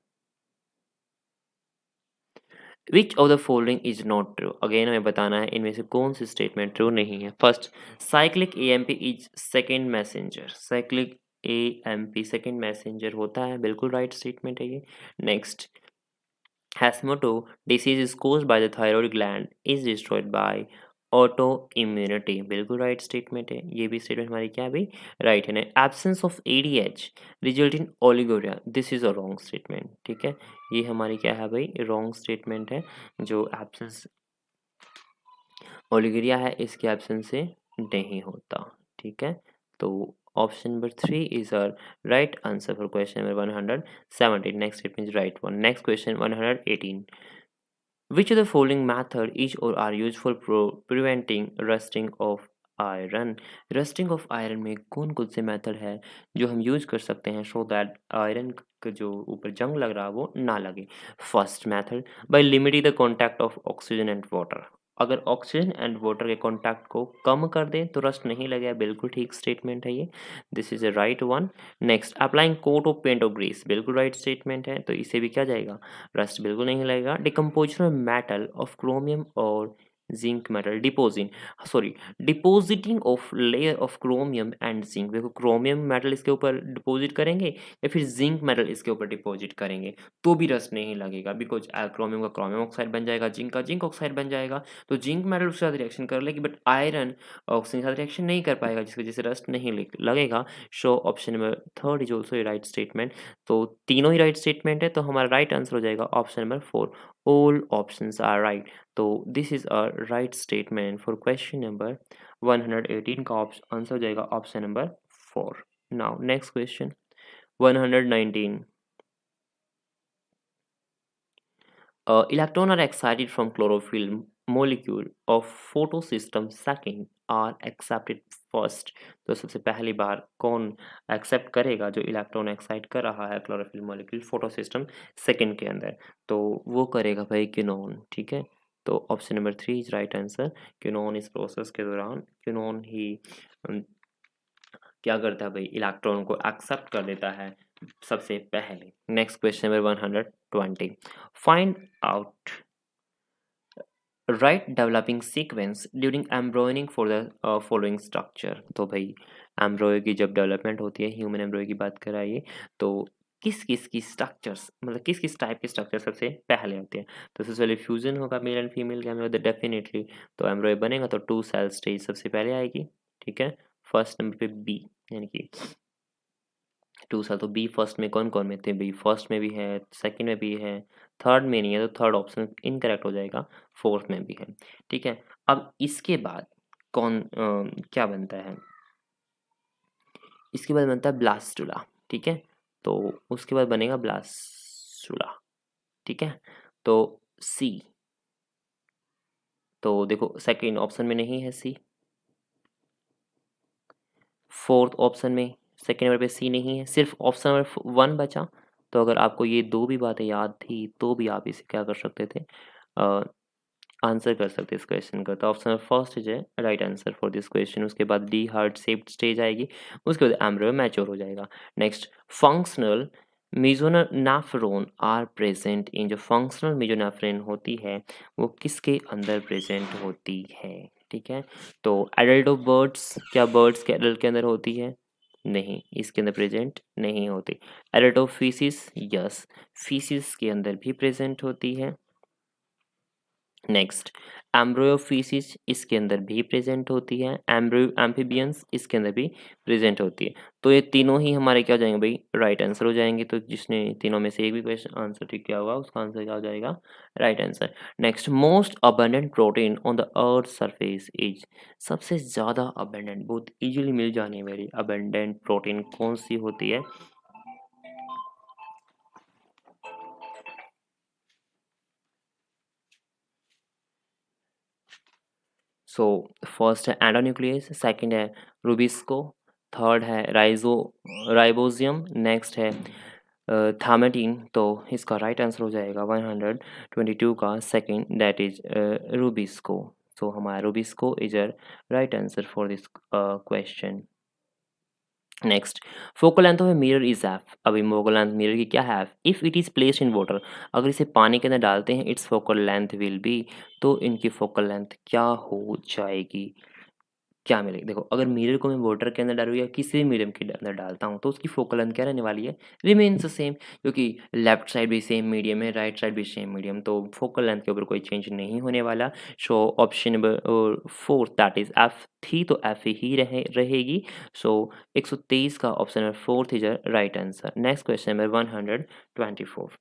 Which of the following is not true? Again हमें बताना है इनमें से कौन सी स्टेटमेंट ट्रू नहीं है। First, cyclic AMP is second messenger. Cyclic AMP second messenger होता है, बिल्कुल राइट स्टेटमेंट है ये। Next, Hashimoto disease is caused by the thyroid gland is destroyed by autoimmunity। बिल्कुल राइट स्टेटमेंट है, ये भी स्टेटमेंट हमारी क्या है भाई? राइट है ना। Absence of ADH result in oliguria, this is a wrong statement. ठीक है, ये हमारी क्या है भाई? रॉन्ग स्टेटमेंट है। जो एब्सेंस ओलिगोरिया है इसके एब्सेंस से नहीं होता। ठीक है, तो option number 3 is our right answer for question number 117। Next statement is right one. Next question 118। Which of the following method is or are used for preventing rusting of iron? Rusting of iron में कौन कौन से मेथड है जो हम यूज कर सकते हैं सो दैट आयरन का जो ऊपर जंग लग रहा है वो ना लगे? First method, by limiting the contact of oxygen and water. अगर ऑक्सीजन एंड वाटर के कॉन्टैक्ट को कम कर दें तो रस्ट नहीं लगेगा, बिल्कुल ठीक स्टेटमेंट है ये। This is a right one. Next, applying coat of paint और ग्रीस, बिल्कुल राइट स्टेटमेंट है, तो इसे भी क्या जाएगा? रस्ट बिल्कुल नहीं लगेगा। Decomposition of metal of chromium और zinc metal, depositing of layer of chromium and zinc. देखो, क्रोमियम मेटल इसके ऊपर डिपॉजिट करेंगे या फिर जिंक मेटल इसके ऊपर डिपॉजिट करेंगे तो भी रस्ट नहीं लगेगा, बिकॉज क्रोमियम का क्रोमियम ऑक्साइड बन जाएगा, जिंक का जिंक ऑक्साइड बन जाएगा। तो जिंक मेटल उसके साथ रिएक्शन कर लेगी, बट आयरन ऑक्सीजन के साथ रिएक्शन नहीं कर पाएगा, जिसकी वजह से रस्ट नहीं लगेगा। सो option number third is also right statement. तो तीनों ही राइट स्टेटमेंट है, तो हमारा राइट आंसर हो जाएगा option number 4। All options are right. तो this is a right statement for question number 118 का आंसर हो जाएगा option number 4। Now next question 119। Electrons are excited from chlorophyll molecule of photosystem second are accepted first। तो सबसे पहली बार कौन एक्सेप्ट करेगा जो इलेक्ट्रॉन एक्साइट कर रहा है क्लोरोफिल मॉलिक्यूल फोटोसिस्टम सेकंड के अंदर? तो वो करेगा भाई क्यूनोन। ठीक है, तो option number 3 is right answer. क्यूनोन इस प्रोसेस के दौरान क्यूनोन ही क्या करता है भाई? इलेक्ट्रॉन को एक्सेप्ट कर देता है सबसे पहले। Next question number 120। Find out right developing sequence during embryogeny for the following structure. तो भाई एम्ब्रॉय की जब डेवलपमेंट होती है, ह्यूमन एम्ब्रॉय की बात कराइए, तो किस किस की स्ट्रक्चर्स, मतलब किस किस टाइप के स्ट्रक्चर सबसे पहले होते हैं? तो सबसे पहले फ्यूजन होगा मेल एंड फीमेल के अंदर डेफिनेटली। तो एम्ब्रॉय बनेगा तो 2 सेल स्टेज सबसे पहले आएगी। ठीक है, फर्स्ट नंबर पे बी, यानी कि 2 सेल। तो बी फर्स्ट में कौन कौन में थे? बी फर्स्ट में भी है, सेकंड में भी है, थर्ड में नहीं है, तो थर्ड ऑप्शन इनकरेक्ट हो जाएगा, फोर्थ में भी है। ठीक है, अब इसके बाद कौन क्या बनता है? इसके बाद बनता है ब्लास्टुला। ठीक है, तो उसके बाद बनेगा ब्लास्टुला। ठीक है, तो सी, तो देखो सेकंड ऑप्शन में नहीं है सी, फोर्थ ऑप्शन में सेकेंड नंबर पे सी नहीं है, सिर्फ ऑप्शन नंबर 1 बचा। तो अगर आपको ये 2 भी बातें याद थी तो भी आप इसे क्या कर सकते थे? आंसर कर सकते इस क्वेश्चन का। तो ऑप्शन फर्स्ट इज है right answer for this question. उसके बाद डी हार्ट शेप्ड स्टेज आएगी, उसके बाद एम्ब्रियो मैच्योर हो जाएगा। Next, functional mesonephron are present in. जो फंक्शनल मेसोनेफ्रॉन होती है वो किसके अंदर प्रेजेंट होती है? ठीक है, तो एडल्ट ऑफ बर्ड्स, क्या बर्ड्स के एडल्ट के अंदर होती है? नहीं, इसके अंदर प्रेजेंट नहीं होती। Adult of faeces, yes, faeces के अंदर भी प्रेजेंट होती है। नेक्स्ट, एम्ब्रियोफिसिस इसके अंदर भी प्रेजेंट होती है। एम्ब्रियो एम्फीबियंस इसके अंदर भी प्रेजेंट होती है। तो ये तीनों ही हमारे क्या हो जाएंगे भाई? राइट आंसर हो जाएंगे। तो जिसने तीनों में से एक भी क्वेश्चन आंसर ठीक किया होगा उसका आंसर क्या हो जाएगा? Right answer. Next, most abundant protein on the earth surface is. सबसे ज़्यादा अबंडेंट, बहुत इजीली मिल जाने वाली अबंडेंट प्रोटीन कौन सी होती है? सो फर्स्ट है एंडोन्यूक्लियस, सेकंड है रूबिस्को, थर्ड है राइबोजियम, नेक्स्ट है थामेटीन। तो इसका राइट आंसर हो जाएगा 122 का सेकंड, दैट इज रूबिस्को। सो हमारा rubisco is a right answer for this question. Next, focal length of a mirror is F. अभी फोकल लेंथ मिरर की क्या है? If it is placed in water, अगर इसे पानी के अंदर डालते हैं, it's focal length will be, तो इनकी फोकल लेंथ क्या हो जाएगी? क्या मिलेगी? देखो, अगर मिरर को मैं वाटर के अंदर डालूँ या किसी भी मीडियम के अंदर डालता हूँ, तो उसकी फोकल लेंथ क्या रहने वाली है? रिमेन्स द सेम, क्योंकि लेफ्ट साइड भी सेम मीडियम है, राइट साइड भी सेम मीडियम, तो फोकल लेंथ के ऊपर कोई चेंज नहीं होने वाला। सो option number 4 that is F थी, तो एफ ही रहेगी। सो 123 का option number 4 is right answer. Next question number 124।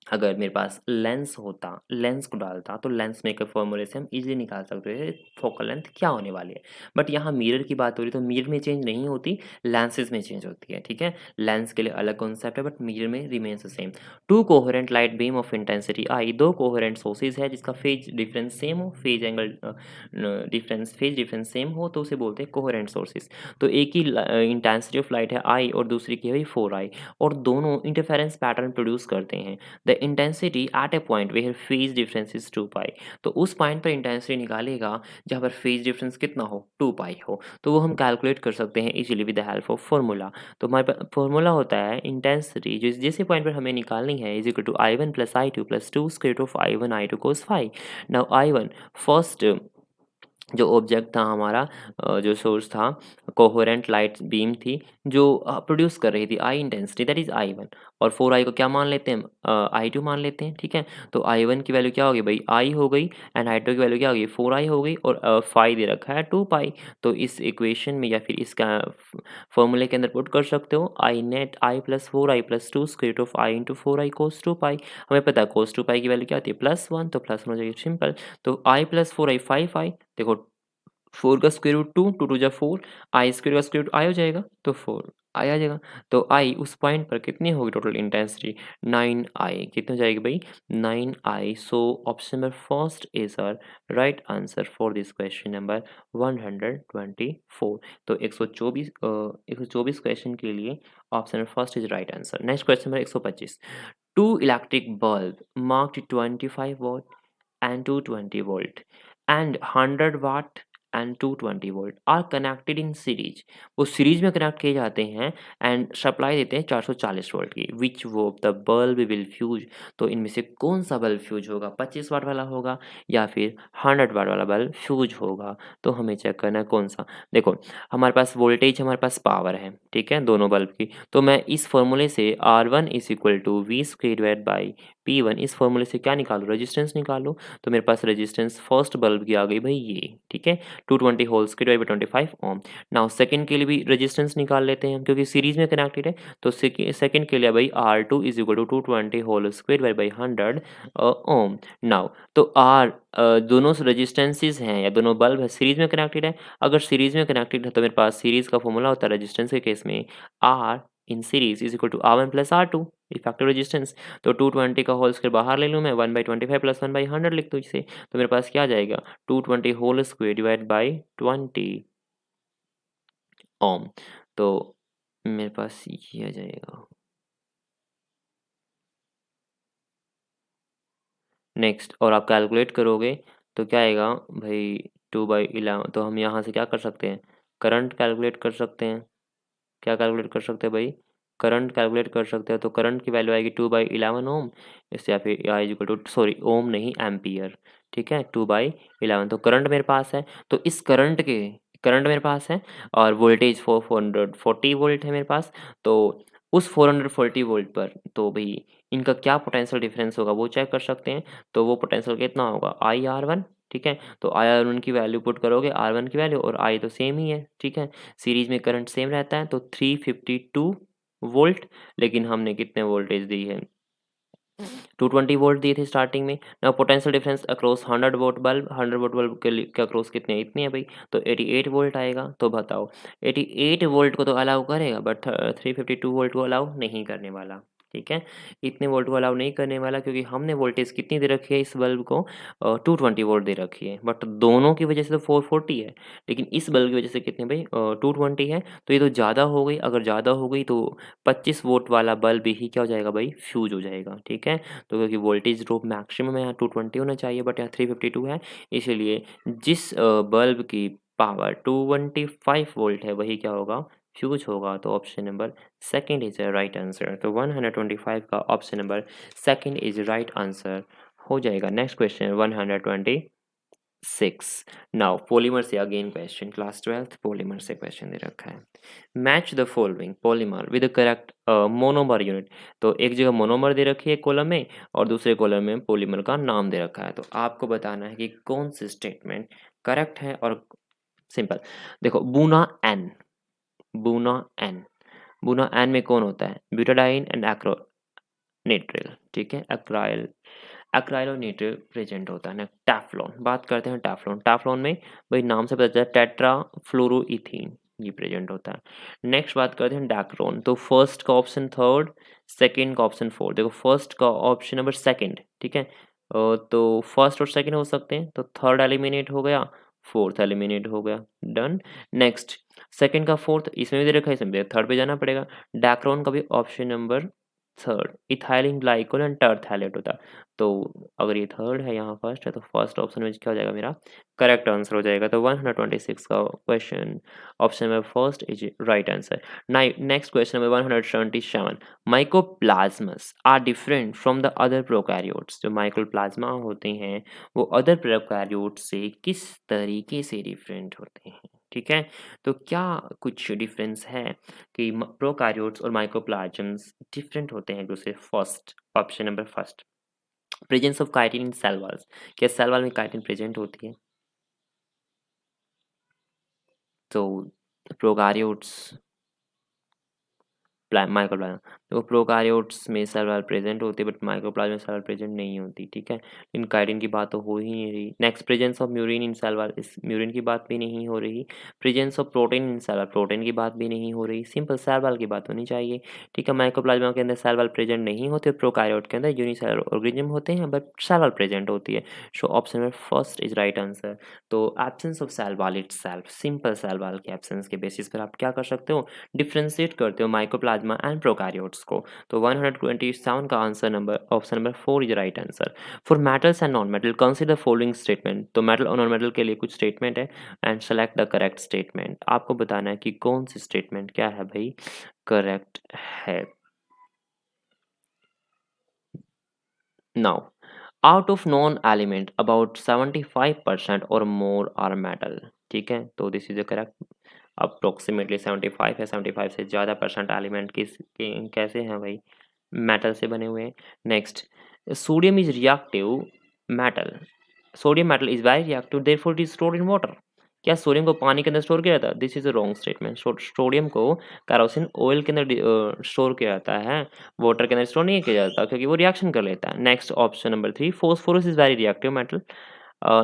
अगर मेरे पास लेंस होता, लेंस को डालता, तो लेंस मेकर फॉर्मूले से हम इजीली निकाल सकते थे फोकल लेंथ क्या होने वाली है। बट यहाँ मिरर की बात हो रही, तो मिरर में चेंज नहीं होती, लेंसेज में चेंज होती है। ठीक है, लेंस के लिए अलग कॉन्सेप्ट है, बट मिरर में remains the same. To coherent light beam of intensity I, दो कोहेरेंट सोर्सेज है जिसका फेज डिफरेंस सेम हो, phase angle difference, phase difference same हो, तो उसे बोलते हैं कोहेरेंट सोर्सेज। तो एक ही इंटेंसिटी ऑफ लाइट है आई और दूसरी की है 4i, और दोनों इंटरफेरेंस पैटर्न प्रोड्यूस करते हैं। The intensity at a point where phase difference is 2 pi, तो उस पॉइंट पर इंटेंसिटी निकालेगा जहाँ पर फेज डिफरेंस कितना हो, 2 पाई हो। तो वो हम कैलकुलेट कर सकते हैं easily with the help of formula. तो हमारे पास फॉर्मूला होता है इंटेंसिटी जिस जिस पॉइंट पर हमें निकालनी है इज इक्वल टू आई1 प्लस आई2 प्लस 2 स्क्वायर रूट ऑफ आई1 आई2 कोस फाई। नाउ आई1 फर्स्ट जो ऑब्जेक्ट था हमारा, जो सोर्स था, कोहेरेंट लाइट बीम थी जो प्रोड्यूस कर रही थी I intensity, that is I one. और 4i को क्या मान लेते हैं, आई2 मान लेते हैं। ठीक है, तो आई1 की वैल्यू क्या होगी भाई, आई हो गई, एंड आई2 की वैल्यू क्या होगी, 4i हो गई, और फाई दे रखा है 2 पाई। तो इस इक्वेशन में या फिर इसका फॉर्मूले के अंदर पुट कर सकते हो, I net I plus 4i plus 2 square root of I into 4i cos 2 pi. हमें पता है कोस 2 पाई की वैल्यू क्या आती है, +1, तो +1 हो जाएगी सिंपल। तो आई प्लस 4i 5i, देखो 4 का स्क्वायर रूट 2, 2 टू जा 4, आई स्क्वायर का स्क्वायर रूट आई हो जाएगा, तो 4 आई आ जाएगा। तो आई उस पॉइंट पर कितनी होगी टोटल इंटेंसिटी, 9i। कितनी हो जाएगी भाई, 9i। So option number first is our right answer for this question number 124। तो 124 क्वेश्चन के लिए option number first is right answer. Next question number 125। Two electric bulb marked 25 watt and 220 volt and 100 watt and 220 volt are connected in series। वो सीरीज में कनेक्ट किए जाते हैं एंड सप्लाई देते हैं 440 वोल्ट की। विच वो द बल्ब विल फ्यूज, तो इनमें से कौन सा बल्ब फ्यूज होगा, 25 वाट वाला होगा या फिर 100 वाट वाला बल्ब फ्यूज होगा। तो हमें चेक करना है कौन सा। देखो, हमारे पास वोल्टेज, हमारे पास पावर है, ठीक है, दोनों बल्ब की। तो मैं इस फॉर्मूले से R1 is equal to v square divide by P1, इस फॉर्मूले से क्या निकालो, रेजिस्टेंस निकालो। तो मेरे पास रेजिस्टेंस फर्स्ट बल्ब की आ गई भाई ये, ठीक है, 220 whole square by 25 ohm. Now second के लिए भी रेजिस्टेंस निकाल लेते हैं हम, क्योंकि सीरीज में कनेक्टेड है। तो सेकंड के लिए भाई R2 is equal to 220 whole square by 100 ohm. Now तो दोनों रेजिस्टेंसेज हैं या दोनों बल्ब है सीरीज में कनेक्टेड है। अगर सीरीज में कनेक्टेड है तो मेरे पास सीरीज का फॉर्मूला होता है रेजिस्टेंस के केस में, R in series is equal to R1 plus R2, effective resistance. तो 220 का होल स्क्वायर बाहर ले लूँ मैं, 1/25 प्लस 1/100 लिख दूँ इसे, तो मेरे पास क्या आ जाएगा, 220 होल स्क्वायर डिवाइड बाई 20 ओम। तो मेरे पास ये आ जाएगा। नेक्स्ट, और आप कैलकुलेट करोगे तो क्या आएगा भाई, 2/11। तो हम यहाँ से क्या कर सकते हैं, करंट कैलकुलेट कर सकते हैं। क्या कैलकुलेट कर सकते हैं भाई, करंट कैलकुलेट कर सकते हैं। तो करंट की वैल्यू आएगी 2/11 ओम, इससे या फिर आई इक्वल टू, सॉरी ओम नहीं एम्पियर, ठीक है, 2/11। तो करंट मेरे पास है, तो इस करंट मेरे पास है, और वोल्टेज 440 वोल्ट है मेरे पास। तो उस 440 वोल्ट पर तो भाई इनका क्या पोटेंशियल डिफरेंस होगा वो चेक कर सकते हैं। तो वो पोटेंशियल कितना होगा, आई आर वन, ठीक है। तो आई आर वन की वैल्यू पुट करोगे, आर वन की वैल्यू और आई तो सेम ही है, ठीक है, सीरीज में करंट सेम रहता है, तो 352 वोल्ट। लेकिन हमने कितने वोल्टेज दी है, 220 वोल्ट दिए थे स्टार्टिंग में। Now potential difference across 100 volt bulb, 100 volt bulb के अक्रॉस कितने, इतने हैं भाई, तो 88 वोल्ट आएगा। तो बताओ 88 वोल्ट को तो अलाउ करेगा, बट 352 वोल्ट को अलाउ नहीं करने वाला। ठीक है? इतने वोल्ट को अलाउ नहीं करने वाला क्योंकि हमने वोल्टेज कितनी दे रखी है इस बल्ब को 220 वोल्ट दे रखी है। बट दोनों की वजह से तो 440 है, लेकिन इस बल्ब की वजह से कितने भाई 220 है, तो ये तो ज़्यादा हो गई। अगर ज़्यादा हो गई तो 25 वोल्ट वाला बल्ब ही क्या हो जाएगा भाई, फ्यूज़ हो जाएगा, ठीक है? तो क्योंकि वोल्टेज ड्रॉप मैक्सिमम यहाँ 220 होना चाहिए बट यहाँ 352 है, इसीलिए जिस बल्ब की पावर 225 वोल्ट है वही क्या होगा, फ्यूज़ होगा। तो option number second is a right answer. तो 125 का option number second is right answer हो जाएगा। Next question 126। नाउ पॉलीमर से again question, class 12th polymer से क्वेश्चन दे रखा है। Match the following polymer with the correct monomer unit. तो एक जगह मोनोमर दे रखी है कॉलम में और दूसरे कॉलम में पॉलीमर का नाम दे रखा है। तो आपको बताना है कि कौन सी स्टेटमेंट करेक्ट है। और सिंपल देखो, बूना एन, बूना एन, बुना एन में कौन होता है, ब्यूटाडाइन एंड एक्रोनिट्रिल, ठीक है? एक्राइल, एक्राइल और निट्रिल प्रेजेंट होता है ना। टैफ्लॉन, बात करते हैं टैफ्लॉन। टैफ्लॉन में भाई नाम से पता चलता है टेट्रा फ्लोरोइथीन, ये प्रेजेंट होता है। नेक्स्ट बात करते हैं डैक्रोन। तो फर्स्ट का ऑप्शन थर्ड, सेकंड का ऑप्शन फोर्थ। देखो फर्स्ट का ऑप्शन नंबर सेकंड, ठीक है? तो फर्स्ट और सेकंड हो सकते हैं, तो थर्ड एलिमिनेट हो गया, फोर्थ एलिमिनेट हो गया, डन। नेक्स्ट सेकंड का फोर्थ इसमें भी दे रखा है, इसमें भी थर्ड पे जाना पड़ेगा। डैक्रोन का भी option number third, ethylene glycol and टर्थ होता है। तो अगर ये थर्ड है, यहाँ फर्स्ट है, तो फर्स्ट ऑप्शन में क्या हो जाएगा मेरा, करेक्ट आंसर हो जाएगा। तो 126 का question option number first is right answer. Next question number 177। Mycoplasmas are different from the other prokaryotes. जो माइकोप्लाज्मा होते हैं वो अदर प्रोकैरियोट से किस तरीके से डिफरेंट होते हैं, ठीक है? तो क्या कुछ डिफरेंस है कि प्रोकैरियोट्स और माइकोप्लाज्म्स डिफरेंट होते हैं एक दूसरे। First option number first, presence of chitin in cell walls. क्या सेल वॉल में काइटिन प्रेजेंट होती है? तो प्रोकैरियोट्स, माइक्रोप्लाज्मा, तो प्रोकैरियोट्स में सेल वॉल प्रेजेंट होती है बट माइक्रोप्लाज्मा में सेल वॉल प्रेजेंट नहीं होती, ठीक है? इन काइटिन की बात तो हो ही नहीं रही। Next presence of murein in cell wall, इस म्यूरिन की बात भी नहीं हो रही। Presence of protein in cell wall, protein की बात भी नहीं हो रही। सिंपल सेल वॉल की बात होनी चाहिए, ठीक है? माइक्रोप्लाज्मा के अंदर सेल वॉल प्रेजेंट नहीं होते, प्रोकैरियोट के अंदर यूनिसेलुलर ऑर्गेनिज्म होते हैं बट सेल वॉल प्रेजेंट होती है। सो ऑप्शन में फर्स्ट इज राइट आंसर। तो absence of cell wall itself, simple cell wall के एब्सेंस के बेसिस पर आप क्या कर सकते हो, डिफ्रेंशिएट करते हो माइकोप्लाज्मा एंड प्रोकैरियोट्स को। तो 127 का answer number option number 4 is right answer. For metals and non metal consider following statement. तो मेटल और नॉन मेटल के लिए कुछ स्टेटमेंट है and select the correct statement. आपको बताना है कि कौन सी स्टेटमेंट क्या है भाई, करेक्ट है। Now out of non element about 75% और मोर आर मेटल, ठीक है? तो this is the correct. Approximately 75 है, 75 से ज़्यादा परसेंट एलिमेंट कैसे हैं भाई, मेटल से बने हुए हैं। Next, sodium is reactive metal, sodium metal is very reactive therefore it is stored in water. क्या सोडियम को पानी के अंदर स्टोर किया जाता है? This is a wrong statement. Sodium को कैरोसिन ऑयल के अंदर स्टोर किया जाता है, वाटर के अंदर स्टोर नहीं किया जाता क्योंकि वो रिएक्शन कर लेता है। Next option number 3, phosphorus is very reactive metal.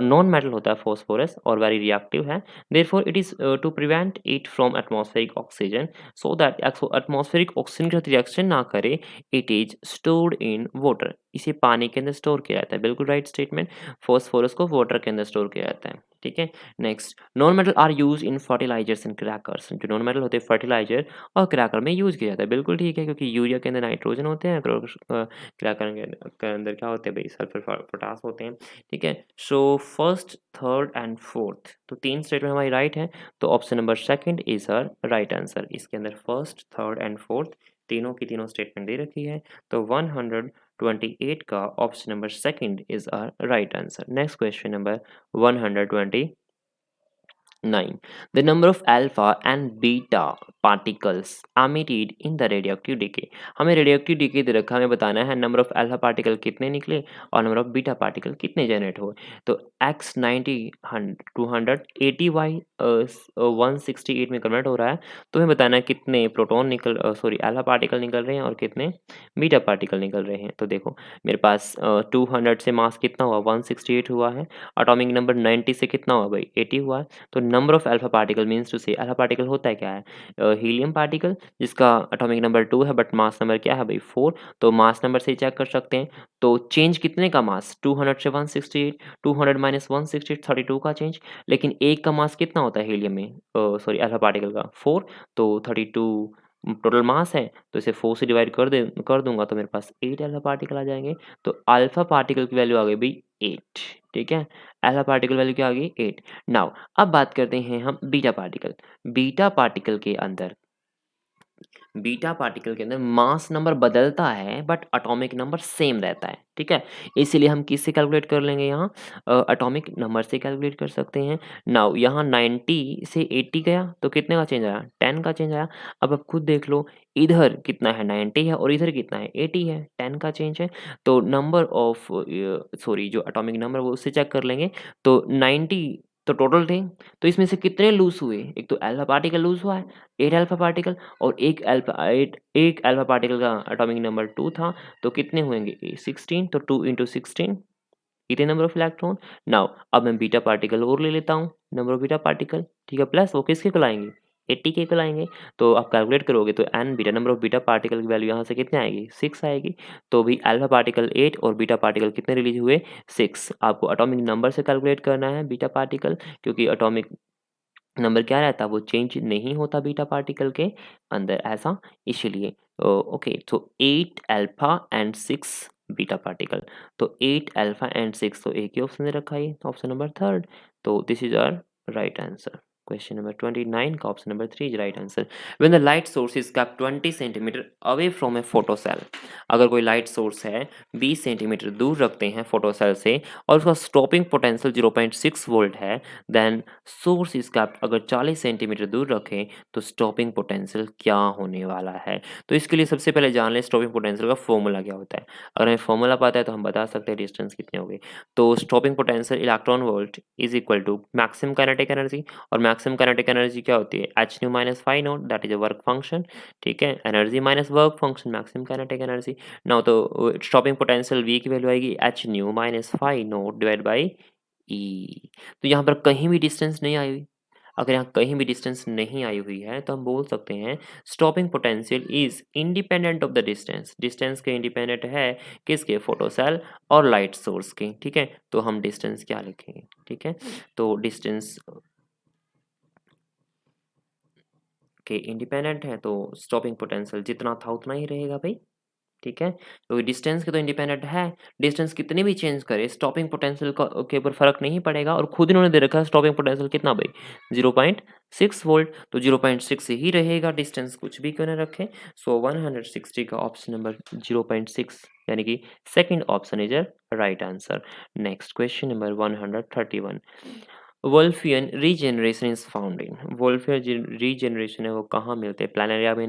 Non metal होता है फॉस्फोरस और वेरी रिएक्टिव है, therefore it is to prevent it from atmospheric oxygen, so that atmospheric oxygen के साथ रिएक्शन ना करे, it is stored in water. इसे पानी के अंदर स्टोर किया जाता है, बिल्कुल राइट स्टेटमेंट। फॉस्फोरस को वाटर के अंदर स्टोर किया जाता है, ठीक है? Next, non metal are used in fertilisers and crackers. जो नॉन मेटल होते हैं फर्टिलाइजर और क्रैकर में यूज किया जाता है, बिल्कुल ठीक है, क्योंकि यूरिया के अंदर नाइट्रोजन होते हैं, क्रैकर के अंदर क्या होते हैं भाई, सल्फर पोटास होते हैं, ठीक है? So first third and fourth, तो तीन स्टेटमेंट हमारी राइट है। तो option number second is our right answer. इसके अंदर फर्स्ट थर्ड एंड फोर्थ तीनों की तीनों स्टेटमेंट दे रखी है। तो 128 का option number second is our right answer. Next question number 129। The number of alpha and beta particles emitted in the radioactive decay। हमें रेडियोएक्टिव डिके दे रखा है, हमें बताना है नंबर ऑफ अल्फा पार्टिकल कितने निकले और नंबर ऑफ बीटा पार्टिकल कितने जनरेट हुए। तो एक्स 90 280 वाई 168 में कन्वर्ट हो रहा है। तो हमें बताना है कितने प्रोटॉन निकल सॉरी अल्फा पार्टिकल निकल रहे हैं और कितने बीटा पार्टिकल निकल रहे हैं। तो देखो मेरे पास 200 से मास कितना हुआ, 168 हुआ है। एटॉमिक नंबर 90 से कितना हुआ भाई, 80 हुआ है। तो number of alpha particle means two से अल्फा पार्टिकल होता है क्या है? हीलियम पार्टिकल जिसका एटॉमिक नंबर 2 है बट मास नंबर क्या है भाई 4, तो मास नंबर से ही चेक कर सकते हैं। तो चेंज कितने का मास 200 से 168, 200 माइनस 168 32 का चेंज। लेकिन एक का मास कितना होता है हीलियम में, सॉरी अल्फा पार्टिकल का 4, तो 32 टोटल मास है, तो इसे 4 से डिवाइड कर दूँगा तो मेरे पास 8 अल्फा पार्टिकल आ जाएँगे। तो अल्फा पार्टिकल की वैल्यू आ गई भई 8, ठीक है? अल्फा पार्टिकल वैल्यू क्या आ गई 8। नाउ अब बात करते हैं हम बीटा पार्टिकल। बीटा पार्टिकल के अंदर बीटा पार्टिकल के अंदर मास नंबर बदलता है बट एटॉमिक नंबर सेम रहता है, ठीक है? इसीलिए हम किससे कैलकुलेट कर लेंगे यहाँ, एटॉमिक नंबर से कैलकुलेट कर सकते हैं। नाउ यहाँ 90 से 80 गया तो कितने का चेंज आया, 10 का चेंज आया। अब आप खुद देख लो, इधर कितना है 90 है और इधर कितना है 80 है, 10 का चेंज है। तो नंबर ऑफ सॉरी जो एटॉमिक नंबर वो उससे चेक कर लेंगे। तो 90 तो टोटल थे, तो इसमें से कितने लूज़ हुए? एक तो अल्फा पार्टिकल लूज़ हुआ है, 8 अल्फा पार्टिकल, और एक अल्फा पार्टिकल का एटॉमिक नंबर 2 था, तो कितने होंगे 16, तो 2 इंटू 16 इतने नंबर ऑफ इलेक्ट्रॉन। नाउ अब मैं बीटा पार्टिकल और ले लेता हूँ, नंबर ऑफ बीटा पार्टिकल, ठीक है? प्लस वो किसके कहलाएँगे, 80 के कहलाएँगे। तो आप कैलकुलेट करोगे तो n beta number of beta particle की वैल्यू यहाँ से कितने आएगी, 6 आएगी। तो भी अल्फा पार्टिकल 8 और बीटा पार्टिकल कितने रिलीज़ हुए, 6। आपको एटॉमिक नंबर से कैलकुलेट करना है बीटा पार्टिकल, क्योंकि एटॉमिक नंबर क्या रहता है वो चेंज नहीं होता बीटा पार्टिकल के अंदर, ऐसा इसलिए। ओके, तो 8 अल्फा एंड 6 बीटा पार्टिकल। तो 8 अल्फा एंड 6, तो एक ही ऑप्शन दे रखा है, ऑप्शन नंबर थर्ड। तो this is our right answer. Question number 29 का option number 3 is right answer. When the light source is kept 20 centimetre away from a photo cell, अगर कोई लाइट सोर्स है 20 सेंटीमीटर दूर रखते हैं फोटो सेल से और उसका स्टॉपिंग पोटेंशियल 0.6 वोल्ट है, देन सोर्स इज केप्ट, अगर 40 सेंटीमीटर दूर रखें तो स्टॉपिंग पोटेंशियल क्या होने वाला है। तो इसके लिए सबसे पहले जान लें स्टॉपिंग पोटेंशियल का फॉर्मूला क्या होता है। अगर हमें फॉर्मूला पता है तो हम बता सकते हैं डिस्टेंस कितने हो गए। तो stopping potential electron volt is equal to maximum kinetic energy, और मैक्सिमम काइनेटिक एनर्जी क्या होती है, h nu minus phi naught, that is a work function, ठीक है? Energy minus work function, maximum kinetic energy. Now तो स्टॉपिंग पोटेंशियल वी की वैल्यू आएगी h nu minus phi naught divide by E. तो यहाँ पर कहीं भी डिस्टेंस नहीं आई हुई। अगर यहाँ कहीं भी डिस्टेंस नहीं आई हुई है तो हम बोल सकते हैं stopping potential is independent of the distance. Distance के इंडिपेंडेंट है किसके, फोटोसेल और लाइट सोर्स के, ठीक है? तो हम डिस्टेंस क्या लिखेंगे, ठीक है? तो डिस्टेंस के इंडिपेंडेंट है तो स्टॉपिंग पोटेंशियल जितना था उतना ही रहेगा भाई, ठीक है? तो डिस्टेंस के तो इंडिपेंडेंट है, डिस्टेंस कितनी भी चेंज करे स्टॉपिंग पोटेंशियल का के ऊपर फ़र्क नहीं पड़ेगा, और खुद इन्होंने दे रखा है स्टॉपिंग पोटेंशियल कितना भाई 0.6 वोल्ट, तो 0.6 ही रहेगा, डिस्टेंस कुछ भी क्यों ना रखें। सो 160 का ऑप्शन नंबर 0.6 यानी कि second option is a right answer. Next question number 131, Wolffian regeneration is found in, Wolffian regeneration है वो कहाँ मिलते हैं, प्लानेरिया में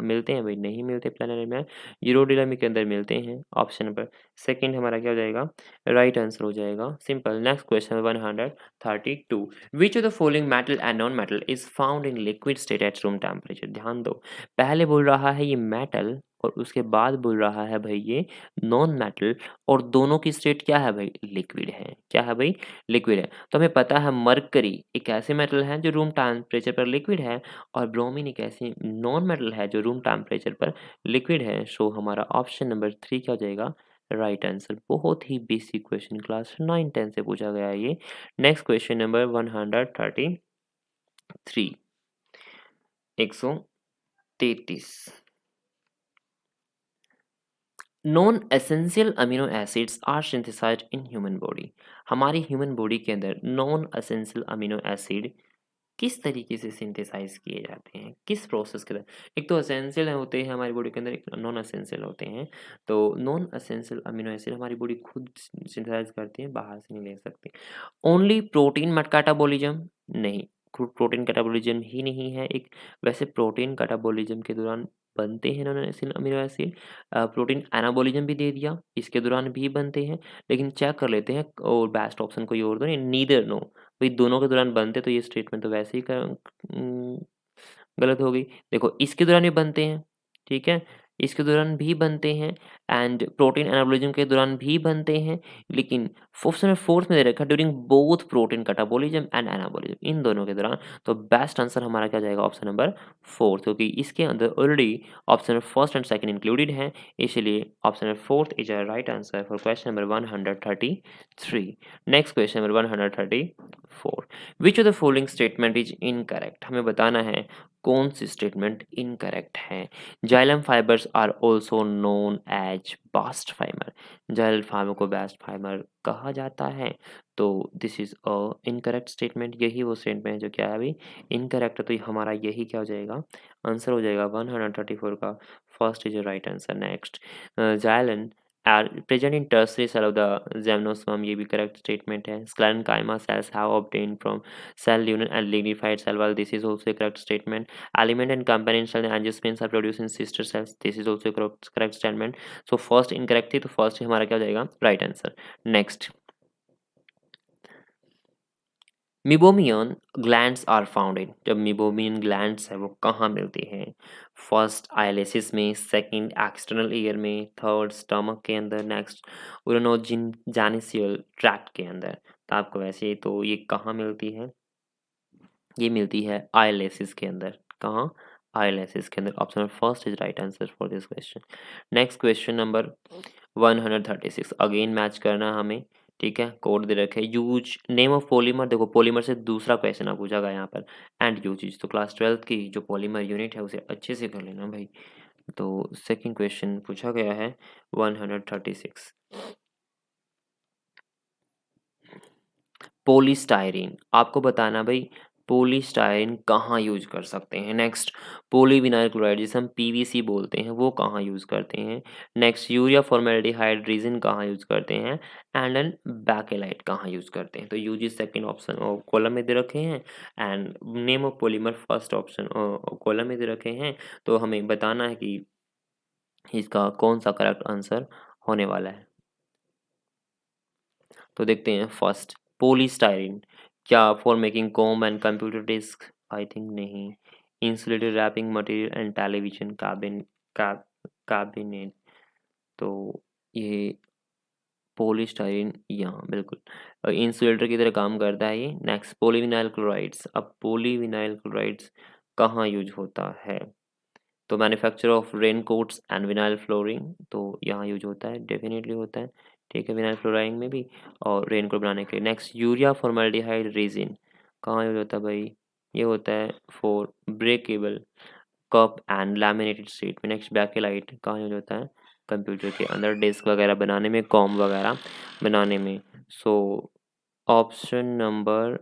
मिलते हैं भाई, नहीं मिलते प्लानेरिया में, यूरोडिलमी के अंदर मिलते हैं। ऑप्शन नंबर सेकंड हमारा क्या हो जाएगा, राइट आंसर हो जाएगा, simple. Next question 132, which of the following metal and non metal is found in liquid state at room temperature. ध्यान दो, पहले बोल रहा है ये मेटल और उसके बाद बोल रहा है भाई ये नॉन मेटल, और दोनों की स्टेट क्या है भाई, लिक्विड है। क्या है भाई, लिक्विड है। तो हमें पता है मरकरी एक ऐसे मेटल है जो रूम टेम्परेचर पर लिक्विड है, और ब्रोमीन एक ऐसी नॉन मेटल है जो रूम टेम्परेचर पर लिक्विड है। सो हमारा ऑप्शन नंबर 3 क्या हो जाएगा, राइट आंसर। बहुत ही बेसिक क्वेश्चन, क्लास 9-10 से पूछा गया है ये। Next question number 133, 133, non essential amino acids are synthesised in human body. हमारी ह्यूमन बॉडी के अंदर नॉन एसेंशियल अमीनो एसिड किस तरीके से सिंथेसाइज किए जाते हैं, किस प्रोसेस के द्वारा। एक तो एसेंशियल होते हैं हमारी बॉडी के अंदर, एक नॉन एसेंशियल होते हैं। तो नॉन एसेंशियल अमीनो एसिड हमारी बॉडी खुद सिंथेसाइज करती है, बाहर से नहीं ले सकते। ओनली प्रोटीन मट कैटाबॉलिज्म नहीं, प्रोटीन कैटाबॉलिज्म ही नहीं है एक। वैसे प्रोटीन कैटाबॉलिज्म के दौरान बनते हैं non essential amino acid. Protein anabolism भी दे दिया, इसके दौरान भी बनते हैं। लेकिन चेक कर लेते हैं और बेस्ट ऑप्शन कोई और तो नहीं, नीदर नो, भाई दोनों के दौरान बनते तो ये स्टेटमेंट तो वैसे ही गलत हो गई। देखो इसके दौरान भी बनते हैं, ठीक है? इसके दौरान भी बनते हैं एंड प्रोटीन एनाबॉलिज्म के दौरान भी बनते हैं, लेकिन ऑप्शन नंबर फोर्थ में दे रखा है during both protein catabolism and anabolism, इन दोनों के दौरान। तो बेस्ट आंसर हमारा क्या जाएगा, ऑप्शन नंबर फोर्थ, क्योंकि इसके अंदर already option number first and second included है, इसलिए option number fourth is a right answer for question number 133। Next question number 134, which of the following statement is incorrect, हमें बताना है कौन सी स्टेटमेंट इनकरेक्ट है। Xylem fibers are also known as bast fiber, xylem fiber को बास्ट फाइबर कहा जाता है, तो this is a incorrect statement, यही वो स्टेटमेंट है जो क्या है अभी इनकरेक्ट है, तो हमारा यही क्या हो जाएगा, आंसर हो जाएगा 134 का first is right answer. Next, xylem are present in tertiary cell of the gymnosperm, ये भी correct statement है। Sclerenchyma cells have obtained from cell union and lignified cell wall, this is also a correct statement। Element and companion cell angiosperms are produced in sister cells, this is also a correct statement। so first incorrect थी, तो first हमारा क्या हो जाएगा, right answer। next, meibomian glands are found in, जब मिबोमियन ग्लैंड्स है वो कहाँ मिलती हैं, फर्स्ट आइलेसिस में, सेकंड एक्सटर्नल ईयर में, थर्ड स्टमक के अंदर, नेक्स्ट उरोनोजिन जानिसियल ट्रैक्ट के अंदर। तो आपको वैसे तो ये कहाँ मिलती है, ये मिलती है आइलेसिस के अंदर, कहाँ, आइलेसिस के अंदर, option first is right answer for this question. Next question number 136, again match करना है हमें, ठीक है, कोड दे रखे यूज नेम ऑफ पॉलीमर, देखो पॉलीमर से दूसरा क्वेश्चन आ पूछा गया यहाँ पर, एंड यूजेज, तो क्लास 12th की जो पॉलीमर यूनिट है उसे अच्छे से कर लेना भाई। तो सेकंड क्वेश्चन पूछा गया है 136, पॉलीस्टायरीन, आपको बताना भाई पॉलीस्टायरीन कहाँ यूज कर सकते हैं। नेक्स्ट, पॉलीविनाइल क्लोराइड जिसे हम पीवीसी बोलते हैं वो कहाँ यूज करते हैं। नेक्स्ट, यूरिया फॉर्मेल्डिहाइड रेजिन कहाँ यूज करते हैं, एंड एन बैकेलाइट कहाँ यूज करते हैं। तो यूज सेकंड ऑप्शन कॉलम में दे रखे हैं, and name of polymer first option column में दे रखे हैं, तो हमें बताना है कि इसका कौन सा करेक्ट आंसर होने वाला है। तो देखते हैं फर्स्ट, पोलीस्टाइरिन, क्या for making comb and computer disc, I think नहीं। Insulated wrapping material and television cabinet, तो ये पोलीस्टाइरिन यहाँ बिल्कुल इंसुलेटर की तरह काम करता है ये। नेक्स्ट, पोलीविनाइल क्लोराइड्स, अब पोलीविनाइल क्लोराइड्स कहाँ यूज होता है, तो manufacture of rain quotes and vinyl flooring, तो यहाँ यूज होता है, डेफिनेटली होता है, ठीक है, विनाइल फ्लोराइंग में भी और रेन कोट बनाने के लिए। नेक्स्ट, यूरिया फॉर्मल्डिहाइड रेजिन कहाँ यूज होता है भाई, ये होता है for breakable cup and laminated sheet में। नेक्स्ट, बैकेलाइट कहाँ यूज होता है, कंप्यूटर के अंदर डिस्क वगैरह बनाने में, कॉम वगैरह बनाने में। सो option number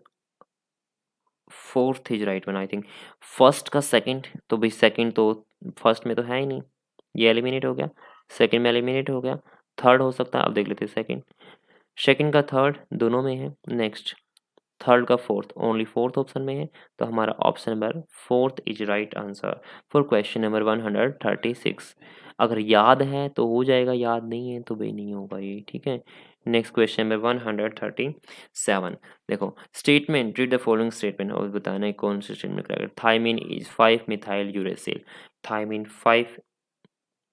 fourth is right one I think. First का सेकंड, तो भाई सेकंड तो फर्स्ट में तो है ही नहीं, ये एलिमिनेट हो गया, सेकंड में एलिमिनेट हो गया, थर्ड हो सकता है, अब देख लेते हैं सेकंड, सेकंड का थर्ड दोनों में है। नेक्स्ट, थर्ड का फोर्थ ओनली फोर्थ ऑप्शन में है, तो हमारा option number fourth is right answer for question number 136। अगर याद है तो हो जाएगा, याद नहीं है तो भाई नहीं होगा ये, ठीक है। नेक्स्ट क्वेश्चन नंबर 137, देखो statement, read the following statement, और बताना है कौन सी statement correct. Thymine is 5 methyl uracil, thymine 5